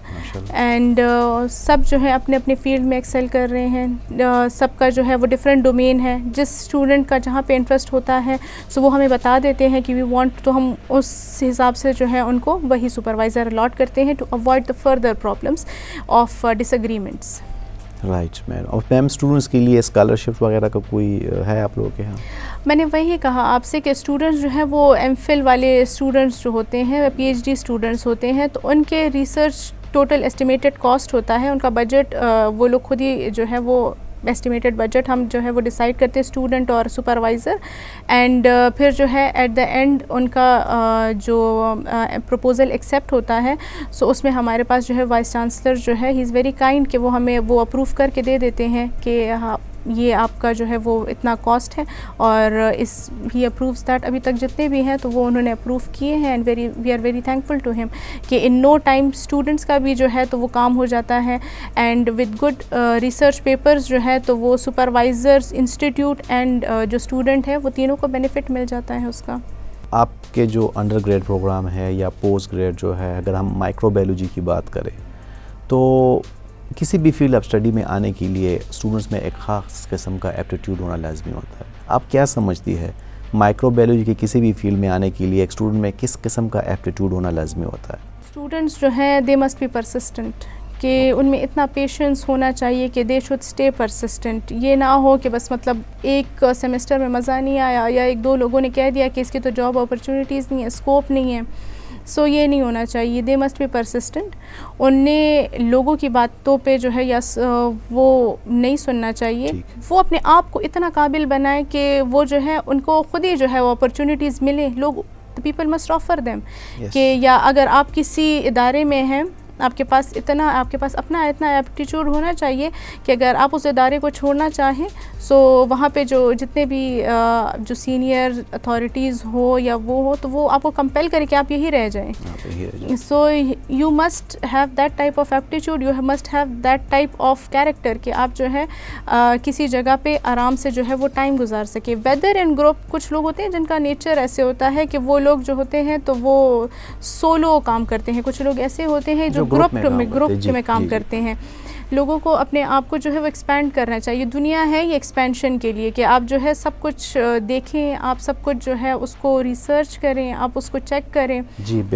And سب جو ہے اپنے اپنے فیلڈ میں ایکسل کر رہے ہیں. سب کا جو ہے وہ ڈفرینٹ ڈومین ہے, جس اسٹوڈنٹ کا جہاں پہ انٹرسٹ ہوتا ہے سو وہ ہمیں بتا دیتے ہیں کہ وی وانٹ, تو ہم اس حساب سے جو ہے ان کو وہی سپروائزر الاٹ کرتے ہیں to avoid the further problems of disagreements. Right ma'am. اور میم اسٹوڈنٹس کے لیے اسکالرشپ وغیرہ کا کوئی ہے آپ لوگوں کے یہاں؟ میں نے وہی کہا آپ سے کہ اسٹوڈنٹس جو ہیں وہ ایم فل والے اسٹوڈنٹس جو ہوتے ہیں, پی ایچ ڈی اسٹوڈنٹس ہوتے ہیں, تو ان کے ریسرچ ٹوٹل اسٹیمیٹڈ کاسٹ ہوتا ہے, ان کا بجٹ وہ لوگ خود ہی جو ہے وہ ایسٹیمیٹڈ بجٹ ہم جو ہے وہ ڈیسائیڈ کرتے ہیں اسٹوڈنٹ اور سپروائزر. اینڈ پھر جو ہے ایٹ دا اینڈ ان کا جو پروپوزل ایکسیپٹ ہوتا ہے, سو اس میں ہمارے پاس جو ہے وائس چانسلر جو ہے ہی از ویری کائنڈ کہ وہ ہمیں وہ اپروو کر کے دے دیتے ہیں کہ یہ آپ کا جو ہے وہ اتنا کاسٹ ہے, اور اس ہی اپرووز دیٹ. ابھی تک جتنے بھی ہیں تو وہ انہوں نے اپروو کیے ہیں, and we are very thankful to ہم کہ ان نو ٹائم اسٹوڈنٹس کا بھی جو ہے تو وہ کام ہو جاتا ہے. And with good research papers جو ہے تو وہ سپروائزرز, انسٹیٹیوٹ اینڈ جو اسٹوڈنٹ ہے وہ تینوں کو بینیفٹ مل جاتا ہے اس کا. آپ کے جو انڈر گریڈ پروگرام ہے یا پوسٹ گریڈ جو ہے, اگر ہم مائکرو بایولوجی کی بات کریں تو کسی بھی فیلڈ آف اسٹڈی میں آنے کے لیے اسٹوڈنٹس میں ایک خاص قسم کا ایپٹیٹیوڈ ہونا لازمی ہوتا ہے. آپ کیا سمجھتی ہے مائکرو بایولوجی کے کسی بھی فیلڈ میں آنے کے لیے ایک اسٹوڈنٹ میں کس قسم کا ایپٹیٹیوڈ ہونا لازمی ہوتا ہے؟ اسٹوڈنٹس جو ہیں دے مسٹ بی پرسسٹنٹ, کہ ان میں اتنا پیشنس ہونا چاہیے کہ دے شوڈ اسٹے پرسسٹنٹ. یہ نہ ہو کہ بس مطلب ایک سیمسٹر میں مزہ نہیں آیا یا 1-2 لوگوں نے کہہ دیا کہ اس کی تو جاب اپرچونیٹیز نہیں ہے, اسکوپ نہیں ہے. سو یہ نہیں ہونا چاہیے. They must be persistent. انہیں لوگوں کی باتوں پہ جو ہے یا وہ نہیں سننا چاہیے. وہ اپنے آپ کو اتنا قابل بنائیں کہ وہ جو ہے ان کو خود ہی جو ہے وہ اپرچونیٹیز ملیں. لوگ پیپل مسٹ آفر دیم کہ یا اگر آپ کسی ادارے میں ہیں آپ کے پاس اپنا اتنا ایپٹیچیوڈ ہونا چاہیے کہ اگر آپ اس ادارے کو چھوڑنا چاہیں سو وہاں پہ جو جتنے بھی جو سینئر اتھارٹیز ہو یا وہ ہو تو وہ آپ کو کمپیل کرے کہ آپ یہی رہ جائیں. So you must have that type of aptitude, you must have that type of character کہ آپ جو ہے کسی جگہ پہ آرام سے جو ہے وہ ٹائم گزار سکے. ویدر اینڈ گروپ کچھ لوگ ہوتے ہیں جن کا نیچر ایسے ہوتا ہے کہ وہ لوگ جو ہوتے ہیں تو وہ سولو کام کرتے ہیں. کچھ لوگ ایسے ہوتے ہیں جو گروپ میں کام کرتے ہیں. لوگوں کو اپنے آپ کو جو ہے وہ ایکسپینڈ کرنا چاہیے. دنیا ہے یہ ایکسپینشن کے لیے کہ آپ جو ہے سب کچھ دیکھیں, آپ سب کچھ جو ہے اس کو ریسرچ کریں, آپ اس کو چیک کریں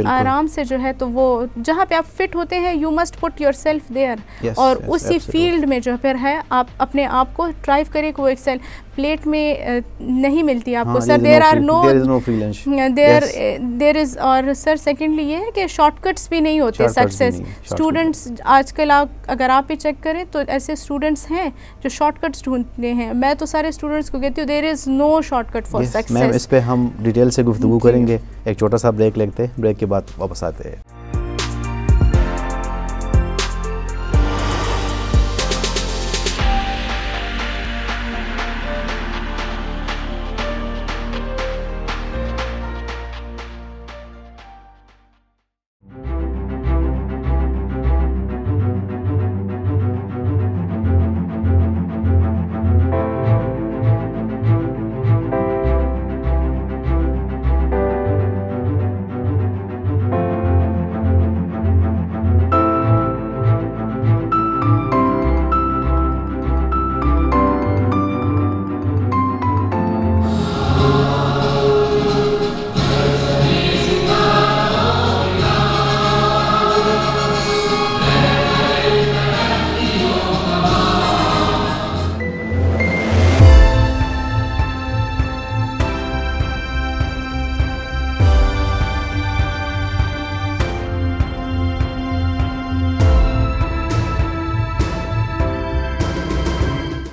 آرام سے جو ہے. تو وہ جہاں پہ آپ فٹ ہوتے ہیں you must put yourself there اور اسی فیلڈ میں جو پھر ہے آپ اپنے آپ کو ڈرائیو کریں کہ وہ ایکسل پلیٹ میں نہیں ملتی آپ کو. سر دیر آر نو دیر از. اور سر سیکنڈلی یہ ہے کہ شارٹ کٹس بھی نہیں ہوتے سکسیس. اسٹوڈنٹس آج کل اگر آپ بھی چیک کریں تو ایسے اسٹوڈنٹس ہیں جو شارٹ کٹس ڈھونڈتے ہیں. میں تو سارے اسٹوڈنٹس کو کہتی ہوں دیر از نو شارٹ کٹ فار سکسیس. میم اس پہ ہم ڈیٹیل سے گفتگو کریں گے. ایک چھوٹا سا بریک لیتے ہیں, بریک کے بعد واپس آتے ہیں.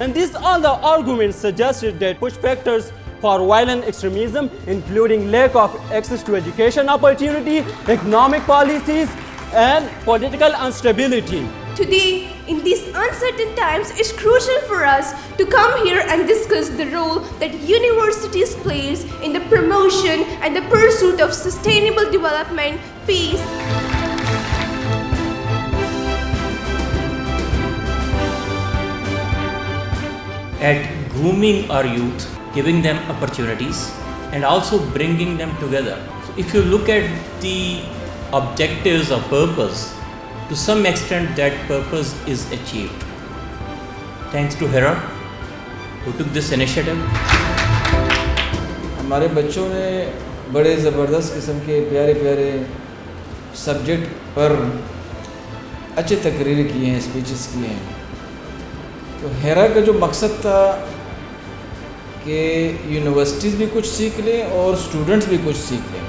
And these are the arguments suggested that push factors for violent extremism, including lack of access to education opportunity, economic policies, and political instability. Today, in these uncertain times, it's crucial for us to come here and discuss the role that universities plays in the promotion and the pursuit of sustainable development, peace, at grooming our youth, giving them opportunities and also bringing them together. So if you look at the objectives or purpose, to some extent that purpose is achieved. Thanks to Hera who took this initiative. ہمارے بچوں نے بڑے زبردست قسم کے پیارے پیارے سبجیکٹ پر اچھے تقریر کیے ہیں, اسپیچز کیے ہیں. تو ہیرا کا جو مقصد تھا کہ یونیورسٹیز بھی کچھ سیکھ لیں اور اسٹوڈنٹس بھی کچھ سیکھ لیں.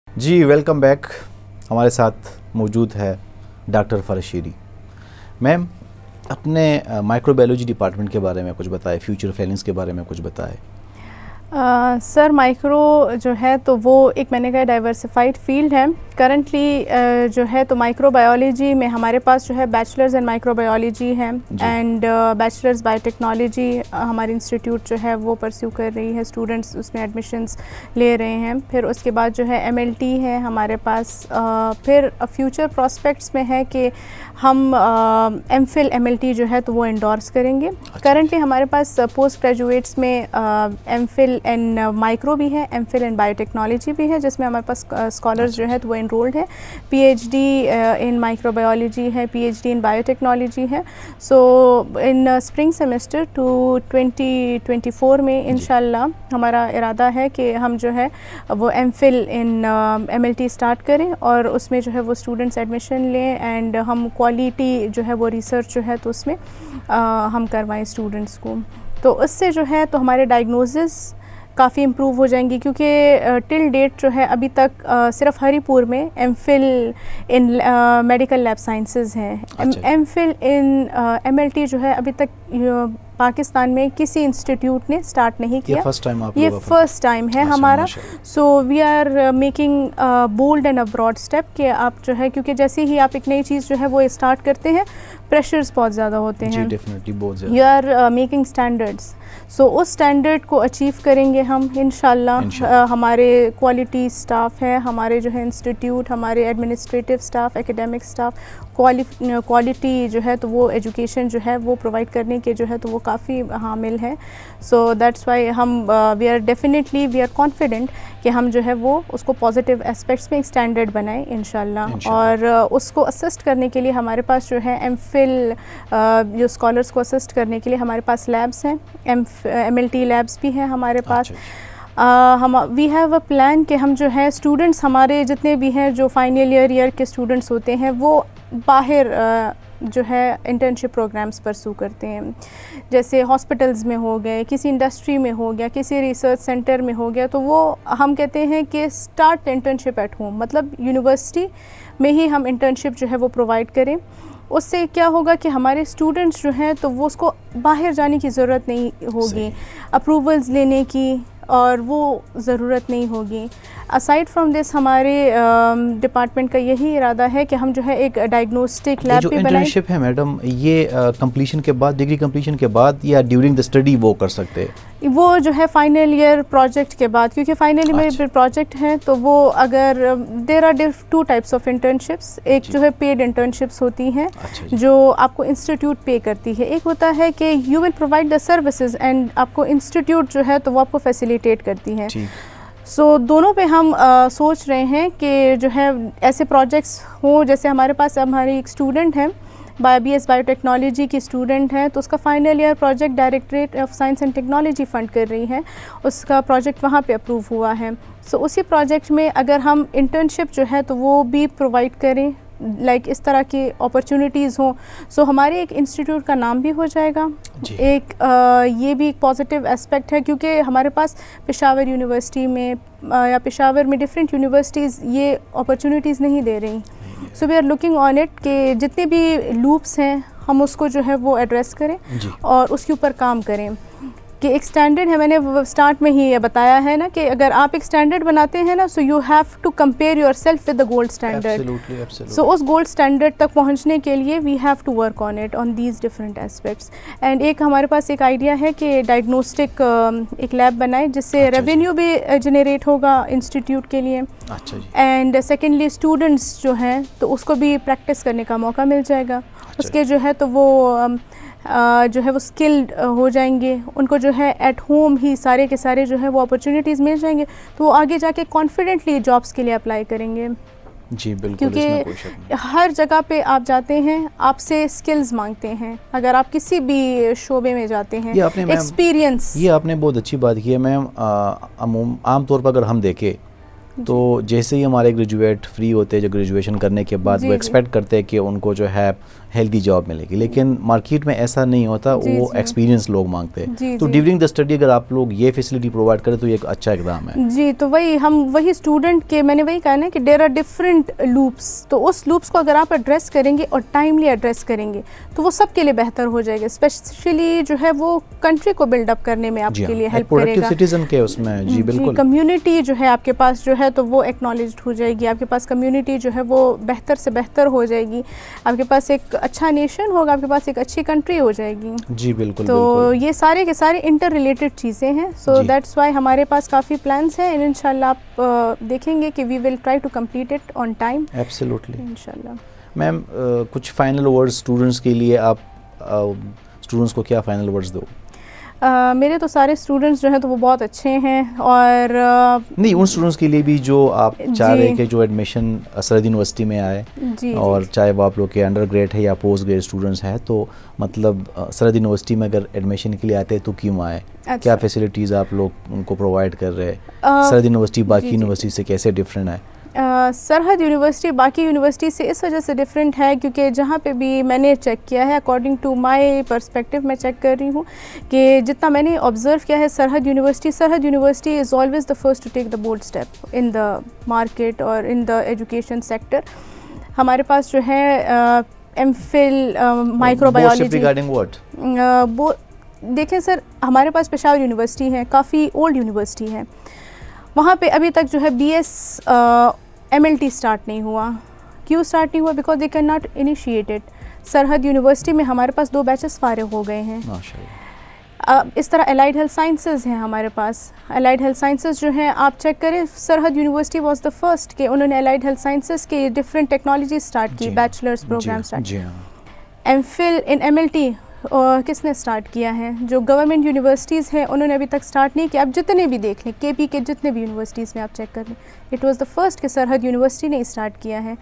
جی ویلکم بیک. ہمارے ساتھ موجود ہے ڈاکٹر فرشیری. میم اپنے مائکرو بایولوجی ڈپارٹمنٹ کے بارے میں کچھ بتائے, فیوچر فیلنگس کے بارے میں کچھ بتائے. سر مائکرو جو ہے تو وہ ایک میں نے کہا ڈائیورسفائڈ فیلڈ ہے کرنٹلی جو ہے تو مائکرو بایولوجی میں ہمارے پاس جو ہے بیچلرز ان مائکرو بایولوجی ہے اینڈ بیچلرز بایو ٹیکنالوجی ہماری انسٹیٹیوٹ جو ہے وہ پرسیو کر رہی ہے, اسٹوڈنٹس اس میں ایڈمیشنز لے رہے ہیں. پھر اس کے بعد جو ہے MLT ہے ہمارے پاس. پھر فیوچر پراسپیکٹس میں ہے کہ ہم MPhil MLT جو ہے تو وہ انڈورس کریں گے. کرنٹلی ہمارے پاس پوسٹ گریجویٹس میں MPhil ان مائکرو بھی ہے, MPhil ان بایو ٹیکنالوجی بھی ہے, جس میں ہمارے پاس اسکالرز جو ہے تو وہ انرولڈ ہے. PhD ان مائکرو بایولوجی ہے, PhD ان بایو ٹیکنالوجی ہے. سو ان اسپرنگ سیمسٹر 2024 میں انشاءاللہ ہمارا ارادہ ہے کہ ہم جو ہے وہ MPhil ان MLT اسٹارٹ کریں اور اس میں جو ہے وہ اسٹوڈنٹس ایڈمیشن لیں اینڈ ہم کوالٹی جو ہے وہ ریسرچ جو ہے تو اس میں ہم کروائیں اسٹوڈنٹس کو. تو اس سے جو ہے تو ہمارے ڈائگنوزز کافی امپروو ہو جائیں گی, کیونکہ ٹل ڈیٹ جو ہے ابھی تک صرف ہری پور میں MPhil in medical lab sciences ہیں. MPhil ان MLT جو ہے ابھی تک پاکستان میں کسی انسٹیٹیوٹ نے اسٹارٹ نہیں کیا, یہ فرسٹ ٹائم ہے ہمارا. So we are making bold and a broad step کہ آپ جو ہے, کیونکہ جیسے ہی آپ ایک نئی چیز جو ہے وہ اسٹارٹ کرتے ہیں پریشرز بہت زیادہ ہوتے ہیں, you are making standards. So اس اسٹینڈرڈ کو اچیو کریں گے ہم انشاءاللہ. ہمارے کوالٹی اسٹاف ہے, ہمارے جو ہے انسٹیٹیوٹ, ہمارے administrative staff, academic staff, quality جو ہے تو وہ ایجوکیشن جو ہے وہ پرووائڈ کرنے کے جو ہے تو وہ کافی حامل ہے. سو دیٹس وائی ہم وی آر کانفیڈنٹ کہ ہم جو ہے وہ اس کو پازیٹیو اسپیکٹس میں ایک اسٹینڈرڈ بنائیں انشاءاللہ. اور اس کو اسسٹ کرنے کے لیے ہمارے پاس جو ہے MPhil جو اسکالرس کو اسسٹ کرنے کے لیے ہمارے پاس لیبس ہیں, MLT لیبس بھی ہیں ہمارے پاس. وی ہیو اے پلان کہ ہم جو ہے اسٹوڈنٹس ہمارے جتنے بھی ہیں جو فائنل ایئر کے اسٹوڈنٹس ہوتے ہیں وہ باہر جو ہے انٹرنشپ پروگرامس پرسو کرتے ہیں, جیسے ہاسپٹلز میں ہو گئے, کسی انڈسٹری میں ہو گیا, کسی ریسرچ سینٹر میں ہو گیا. تو وہ ہم کہتے ہیں کہ اسٹارٹ انٹرنشپ ایٹ ہوم, مطلب یونیورسٹی میں ہی ہم انٹرنشپ جو ہے وہ پرووائڈ کریں. اس سے کیا ہوگا کہ ہمارے اسٹوڈنٹس جو ہیں تو وہ اس کو باہر جانے کی ضرورت نہیں ہوگی, اپروولز لینے کی اور وہ ضرورت نہیں ہوگی. اسائڈ فرام دس ہمارے ڈپارٹمنٹ کا یہی ارادہ ہے کہ ہم جو ہے ایک ڈائگنوسٹک لیب بھی بنائیں. جو انٹرنشپ ہے میڈم, یہ کمپلیشن کے بعد, ڈگری کمپلیشن کے بعد یا ڈیورنگ دا اسٹڈی وہ کر سکتے ہیں؟ وہ جو ہے فائنل ایئر پروجیکٹ کے بعد, کیونکہ فائنل ایئر میں پروجیکٹ ہیں تو وہ اگر there are 2 types of internships. ایک جو ہے پیڈ انٹرنشپس ہوتی ہیں جو آپ کو انسٹیٹیوٹ پے کرتی ہے, ایک ہوتا ہے کہ you will provide the services and آپ کو انسٹیٹیوٹ جو ہے تو وہ آپ کو فیسیلیٹیٹ کرتی ہے. سو دونوں پہ ہم سوچ رہے ہیں کہ جو ہے ایسے پروجیکٹس ہوں. جیسے ہمارے پاس ہماری ایک اسٹوڈنٹ ہیں BS بایو ٹیکنالوجی کی اسٹوڈنٹ ہے, تو اس کا final year project directorate of science and technology fund کر رہی ہے, اس کا پروجیکٹ وہاں پہ اپروو ہوا ہے. سو اسی پروجیکٹ میں اگر ہم انٹرنشپ جو ہے تو وہ بھی پرووائڈ کریں, لائک اس طرح کی اپرچونیٹیز ہوں, سو ہمارے ایک انسٹیٹیوٹ کا نام بھی ہو جائے گا. ایک یہ بھی ایک پازیٹیو اسپیکٹ ہے, کیونکہ ہمارے پاس پشاور یونیورسٹی میں یا پشاور میں ڈفرینٹ یونیورسٹیز یہ اپرچونیٹیز نہیں دے رہی. So we are looking on it کہ جتنے بھی لوپس ہیں ہم اس کو جو ہے وہ ایڈریس کریں اور اس کے اوپر کام کریں. کہ ایک اسٹینڈرڈ ہے, میں نے اسٹارٹ میں ہی یہ بتایا ہے نا کہ اگر آپ ایک اسٹینڈرڈ بناتے ہیں نا, so you have to compare yourself with the gold standard. So اس گولڈ اسٹینڈرڈ تک پہنچنے کے لیے we have to work on it on these different aspects. And ایک ہمارے پاس ایک آئیڈیا ہے کہ ڈائگنوسٹک ایک لیب بنائے جس سے ریونیو بھی جنریٹ ہوگا انسٹیٹیوٹ کے لیے, اینڈ سیکنڈلی اسٹوڈنٹس جو ہیں تو اس کو بھی پریکٹس کرنے کا موقع مل جائے گا. اس کے جو ہے تو وہ جو ہے وہ اسکلڈ ہو جائیں گے, ان کو جو ہے ایٹ ہوم ہی سارے کے سارے جو ہے وہ اپرچونیٹیز مل جائیں گے, تو وہ آگے جا کے کانفیڈنٹلی جابس کے لیے اپلائی کریں گے. جی بالکل, کیونکہ ہر جگہ پہ آپ جاتے ہیں آپ سے اسکلز مانگتے ہیں, اگر آپ کسی بھی شعبے میں جاتے ہیں, ایکسپیرینس. یہ آپ نے بہت اچھی بات کی ہے میم. عام طور پر اگر ہم دیکھیں تو جیسے ہی ہمارے گریجویٹ فری ہوتے ہیں جو گریجویشن کرنے کے بعد, وہ ایکسپیکٹ کرتے ہیں کہ ان کو جو ہے ہیلدی جاب ملے گی, لیکن مارکیٹ میں ایسا نہیں ہوتا, وہ ایکسپیرینس لوگ مانگتے ہیں. تو ڈیورنگ دا اسٹڈی اگر آپ لوگ یہ فیسلٹی پرووائڈ کریں تو یہ ایک اچھا اقدام ہے. جی, تو وہی اسٹوڈنٹ کے میں نے وہی کہا نا کہ دیر آر ڈفرینٹ لوپس, تو اس لوپس کو اگر آپ ایڈریس کریں گے اور ٹائملی ایڈریس کریں گے تو وہ سب کے لیے بہتر ہو جائے گا. اسپیشلی جو ہے وہ کنٹری کو بلڈ اپ کرنے میں آپ کے لیے ہیلپ کرے گا. سٹیزن کے اس میں جی بالکل, کمیونٹی جو ہے آپ کے پاس جو ہے ہے تو وہ ایکنالجڈ ہو جائے گی, آپ کے پاس کمیونٹی جو ہے وہ بہتر سے بہتر ہو جائے گی, آپ کے پاس ایک اچھا نیشن ہوگا, آپ کے پاس ایک اچھی کنٹری ہو جائے گی. جی بالکل. تو یہ سارے کے سارے انٹر ریلیٹڈ چیزیں ہیں. سو دیٹس وائی ہمارے پاس کافی پلانس ہیں, اینڈ انشاءاللہ آپ دیکھیں گے کہ we will try to complete it on time. Absolutely. انشاءاللہ. میم کچھ فائنل ورڈز اسٹوڈنٹس کے لیے, آپ اسٹوڈنٹس کو کیا فائنل ورڈز دو؟ میرے تو سارے اسٹوڈنٹس جو ہیں تو وہ بہت اچھے ہیں, اور نہیں ان اسٹوڈنٹس کے لیے بھی جو آپ چاہ رہے کہ جو ایڈمیشن سرحد یونیورسٹی میں آئے, اور چاہے وہ آپ لوگ کے انڈر گریڈ ہے یا پوسٹ گریڈ اسٹوڈنٹس ہیں, تو مطلب سرحد یونیورسٹی میں اگر ایڈمیشن کے لیے آتے ہیں تو کیوں آئے, کیا فیسلٹیز آپ لوگ ان کو پرووائڈ کر رہے ہیں؟ سرحد یونیورسٹی باقی یونیورسٹی سے کیسے ڈفرینٹ ہے؟ سرحد یونیورسٹی باقی یونیورسٹی سے اس وجہ سے ڈفرینٹ ہے کیونکہ جہاں پہ بھی میں نے چیک کیا ہے, اکارڈنگ ٹو مائی پرسپیکٹیو میں چیک کر رہی ہوں کہ جتنا میں نے آبزرو کیا ہے, Sarhad university is always the first to take the bold step in the market اور ان دا ایجوکیشن سیکٹر. ہمارے پاس جو ہے ایم فل مائکرو بایولوجی, دیکھیں سر ہمارے پاس پشاور یونیورسٹی ہے, کافی اولڈ یونیورسٹی ہے, وہاں پہ ابھی تک جو ہے B S M L T start نہیں ہوا. کیوں اسٹارٹ نہیں ہوا؟ Because they can not initiated. Sarhad university میں ہمارے پاس 2 بیچز فارغ ہو گئے ہیں. اس طرح الائڈ ہیلتھ سائنسز ہیں ہمارے پاس. الائڈ ہیلتھ سائنسز جو ہیں آپ چیک کریں, سرحد یونیورسٹی واز دا فرسٹ کہ انہوں نے الائڈ ہیلتھ سائنسز کے ڈفرینٹ ٹیکنالوجی اسٹارٹ کی, بیچلرس پروگرام اسٹارٹ کیا. ایم فل ان ایم ایل ٹی کس نے اسٹارٹ کیا ہے؟ جو گورنمنٹ یونیورسٹیز ہیں انہوں نے ابھی تک اسٹارٹ نہیں کیا. آپ جتنے بھی دیکھ لیں, کے پی کے جتنے بھی یونیورسٹیز میں آپ چیک کر لیں, اٹ واز دا فرسٹ کہ سرحد یونیورسٹی نے اسٹارٹ کیا ہے.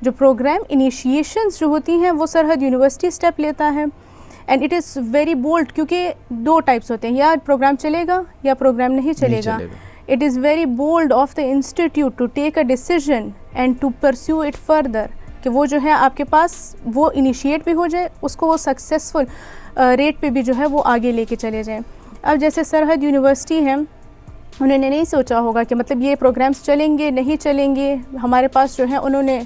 جو پروگرام انیشیشنز جو ہوتی ہیں وہ سرحد یونیورسٹی اسٹیپ لیتا ہے, and it is very bold کیونکہ 2 ٹائپس ہوتے ہیں, یا پروگرام چلے گا یا پروگرام نہیں چلے گا. It is very bold of the institute to take a decision and to pursue it further, کہ وہ جو ہے آپ کے پاس وہ انیشیٹ بھی ہو جائے, اس کو وہ سکسیزفل ریٹ پہ بھی جو ہے وہ آگے لے کے چلے جائیں. اب جیسے سرحد یونیورسٹی ہے, انہوں نے نہیں سوچا ہوگا کہ مطلب یہ پروگرامز چلیں گے نہیں چلیں گے. ہمارے پاس جو ہے انہوں نے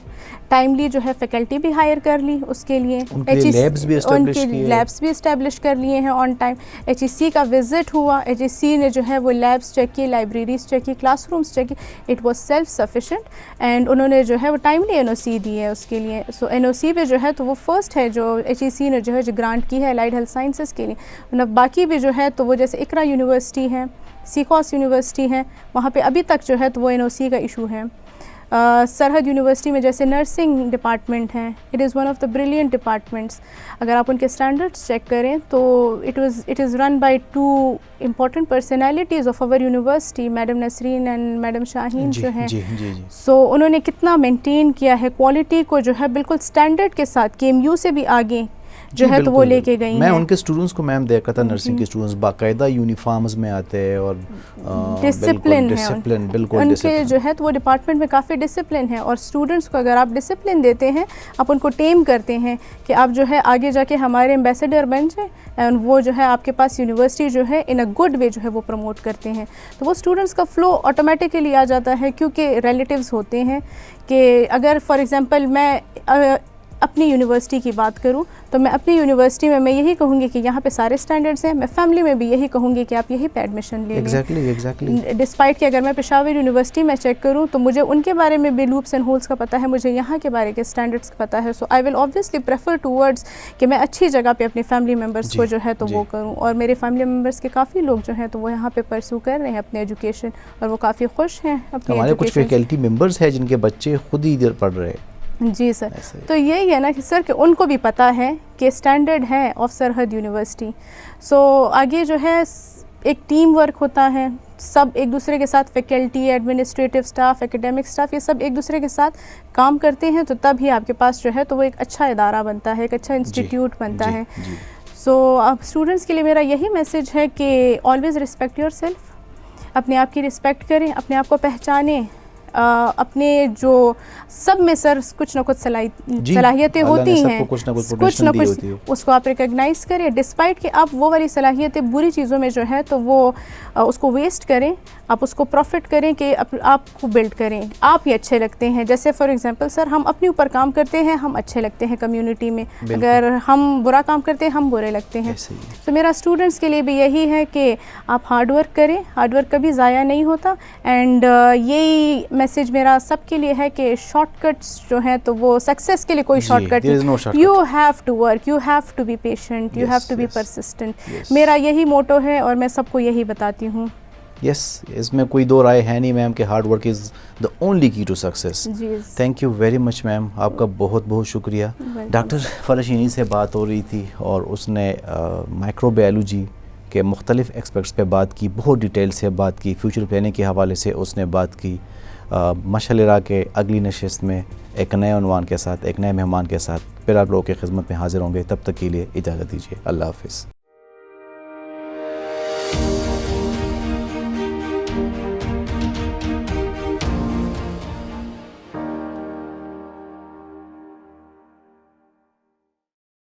ٹائملی جو ہے فیکلٹی بھی ہائر کر لی, اس کے لیے ان کے لیبس بھی اسٹیبلش کر لیے ہیں آن ٹائم. ایچ ای سی کا وزٹ ہوا, ایچ ای سی نے جو ہے وہ لیبس چیک کی, لائبریریز چیک کی, کلاس رومس چیک کی. It was self sufficient, and انہوں نے جو ہے وہ ٹائملی این او سی دی ہے اس کے لیے. سو این او سی پہ جو ہے تو وہ فرسٹ ہے جو ایچ ای سی نے جو ہے جو گرانٹ کی ہے الائڈ ہیلتھ سائنسز کے لیے. باقی بھی جو ہے تو وہ جیسے اقرا یونیورسٹی ہے, سیکوس یونیورسٹی ہے, وہاں پہ ابھی تک جو ہے تو وہ این او سی کا ایشو ہے. سرحد یونیورسٹی میں جیسے نرسنگ ڈپارٹمنٹ ہے, it is one of the brilliant departments. اگر آپ ان کے اسٹینڈرڈس چیک کریں تو it is run by 2 important personalities of our university, madam Nasreen and madam Shaheen جو ہیں. سو انہوں نے کتنا مینٹین کیا ہے کوالٹی کو, جو ہے بالکل اسٹینڈرڈ کے ساتھ, کے ایم یو سے بھی آگے جو ہے تو وہ لے کے گئی ہیں. میں ان کے اسٹوڈنٹس کو میم دیکھا تھا, نرسنگ کے اسٹوڈنٹس باقاعدہ یونیفارمز میں آتے ہیں اور ڈسپلن ہے ان کے جو ہے تو وہ ڈپارٹمنٹ میں کافی ڈسپلن ہے. اور اسٹوڈنٹس کو اگر آپ ڈسپلن دیتے ہیں, آپ ان کو ٹیم کرتے ہیں کہ آپ جو ہے آگے جا کے ہمارے ایمبیسڈر بن جائیں, اینڈ وہ جو ہے آپ کے پاس یونیورسٹی جو ہے ان اے گڈ وے جو ہے وہ پروموٹ کرتے ہیں, تو وہ اسٹوڈنٹس کا فلو آٹومیٹیکلی آ جاتا ہے. کیونکہ ریلیٹیوز ہوتے ہیں کہ اگر فار ایگزامپل میں اپنی یونیورسٹی کی بات کروں تو میں اپنی یونیورسٹی میں یہی کہوں گی کہ یہاں پہ سارے اسٹینڈرڈس ہیں. میں فیملی میں بھی یہی کہوں گی کہ آپ یہی پہ ایڈمیشن لے لیں. ڈسپائٹ کہ اگر میں پشاور یونیورسٹی میں چیک کروں تو مجھے ان کے بارے میں بھی لوپس اینڈ ہولس کا پتہ ہے, مجھے یہاں کے بارے کے اسٹینڈرڈس کا پتہ ہے. سو آئی ول آبویسلی پریفر ٹوورڈس کہ میں اچھی جگہ پہ اپنے فیملی ممبرس کو جو ہے تو وہ کروں. اور میرے فیملی ممبرس کے کافی لوگ جو ہیں تو وہ یہاں پہ پرسو کر رہے ہیں اپنے ایجوکیشن, اور وہ کافی خوش ہیں اپنے. ہمارے کچھ فیکلٹی ممبرس ہیں جن کے بچے خود ہی ادھر پڑھ رہے ہیں. جی سر, تو یہی ہے نا کہ سر کہ ان کو بھی پتہ ہے کہ اسٹینڈرڈ ہے آف سرحد یونیورسٹی. سو آگے جو ہے ایک ٹیم ورک ہوتا ہے, سب ایک دوسرے کے ساتھ, فیکلٹی, ایڈمنسٹریٹو اسٹاف, ایکیڈیمک اسٹاف, یہ سب ایک دوسرے کے ساتھ کام کرتے ہیں, تو تب ہی آپ کے پاس جو ہے تو وہ ایک اچھا ادارہ بنتا ہے, ایک اچھا انسٹیٹیوٹ بنتا ہے. سو اب اسٹوڈنٹس کے لیے میرا یہی میسیج ہے کہ آلویز ریسپیکٹ یور سیلف, اپنے آپ کی ریسپیکٹ کریں, اپنے آپ کو پہچانیں. اپنے جو سب میں سر کچھ نہ کچھ صلاحیتیں ہوتی ہیں, کچھ نہ کچھ اس کو آپ ریکگنائز کریں, ڈسپائٹ کہ آپ وہ والی صلاحیتیں بری چیزوں میں جو ہے تو وہ اس کو ویسٹ کریں. آپ اس کو پروفٹ کریں کہ آپ کو بلڈ کریں. آپ ہی اچھے لگتے ہیں. جیسے فار ایگزامپل سر ہم اپنے اوپر کام کرتے ہیں, ہم اچھے لگتے ہیں کمیونٹی میں. اگر ہم برا کام کرتے ہیں ہم برے لگتے ہیں. تو میرا اسٹوڈنٹس کے لیے بھی یہی ہے کہ آپ ہارڈ ورک کریں. ہارڈ ورک کبھی ضائع نہیں ہوتا. اینڈ یہی میسیج میرا سب کے لیے ہے کہ شارٹ کٹس جو ہیں تو وہ سکسیس کے لیے کوئی شارٹ کٹ نہیں. You have to work, you have to be patient, you have to be persistent. میرا یہی موٹو ہے اور میں سب کو یہی بتاتی ہوں. یس, اس میں کوئی دو رائے ہے نہیں میم کہ hard work is the only key to success. Thank you very much ma'am, آپ کا بہت بہت شکریہ. ڈاکٹر فلاشینی سے بات ہو رہی تھی اور اس نے مائکرو بایولوجی کے مختلف ایکسپیکٹس پہ بات کی, بہت ڈیٹیل سے بات کی, فیوچر پلاننگ کے حوالے سے اس نے بات کی. مشعل راہ کے اگلی نشست میں ایک نئے عنوان کے ساتھ, ایک نئے مہمان کے ساتھ پھر آپ لوگوں کی خدمت میں حاضر ہوں گے. تب تک کے لیے اجازت دیجیے. اللہ حافظ.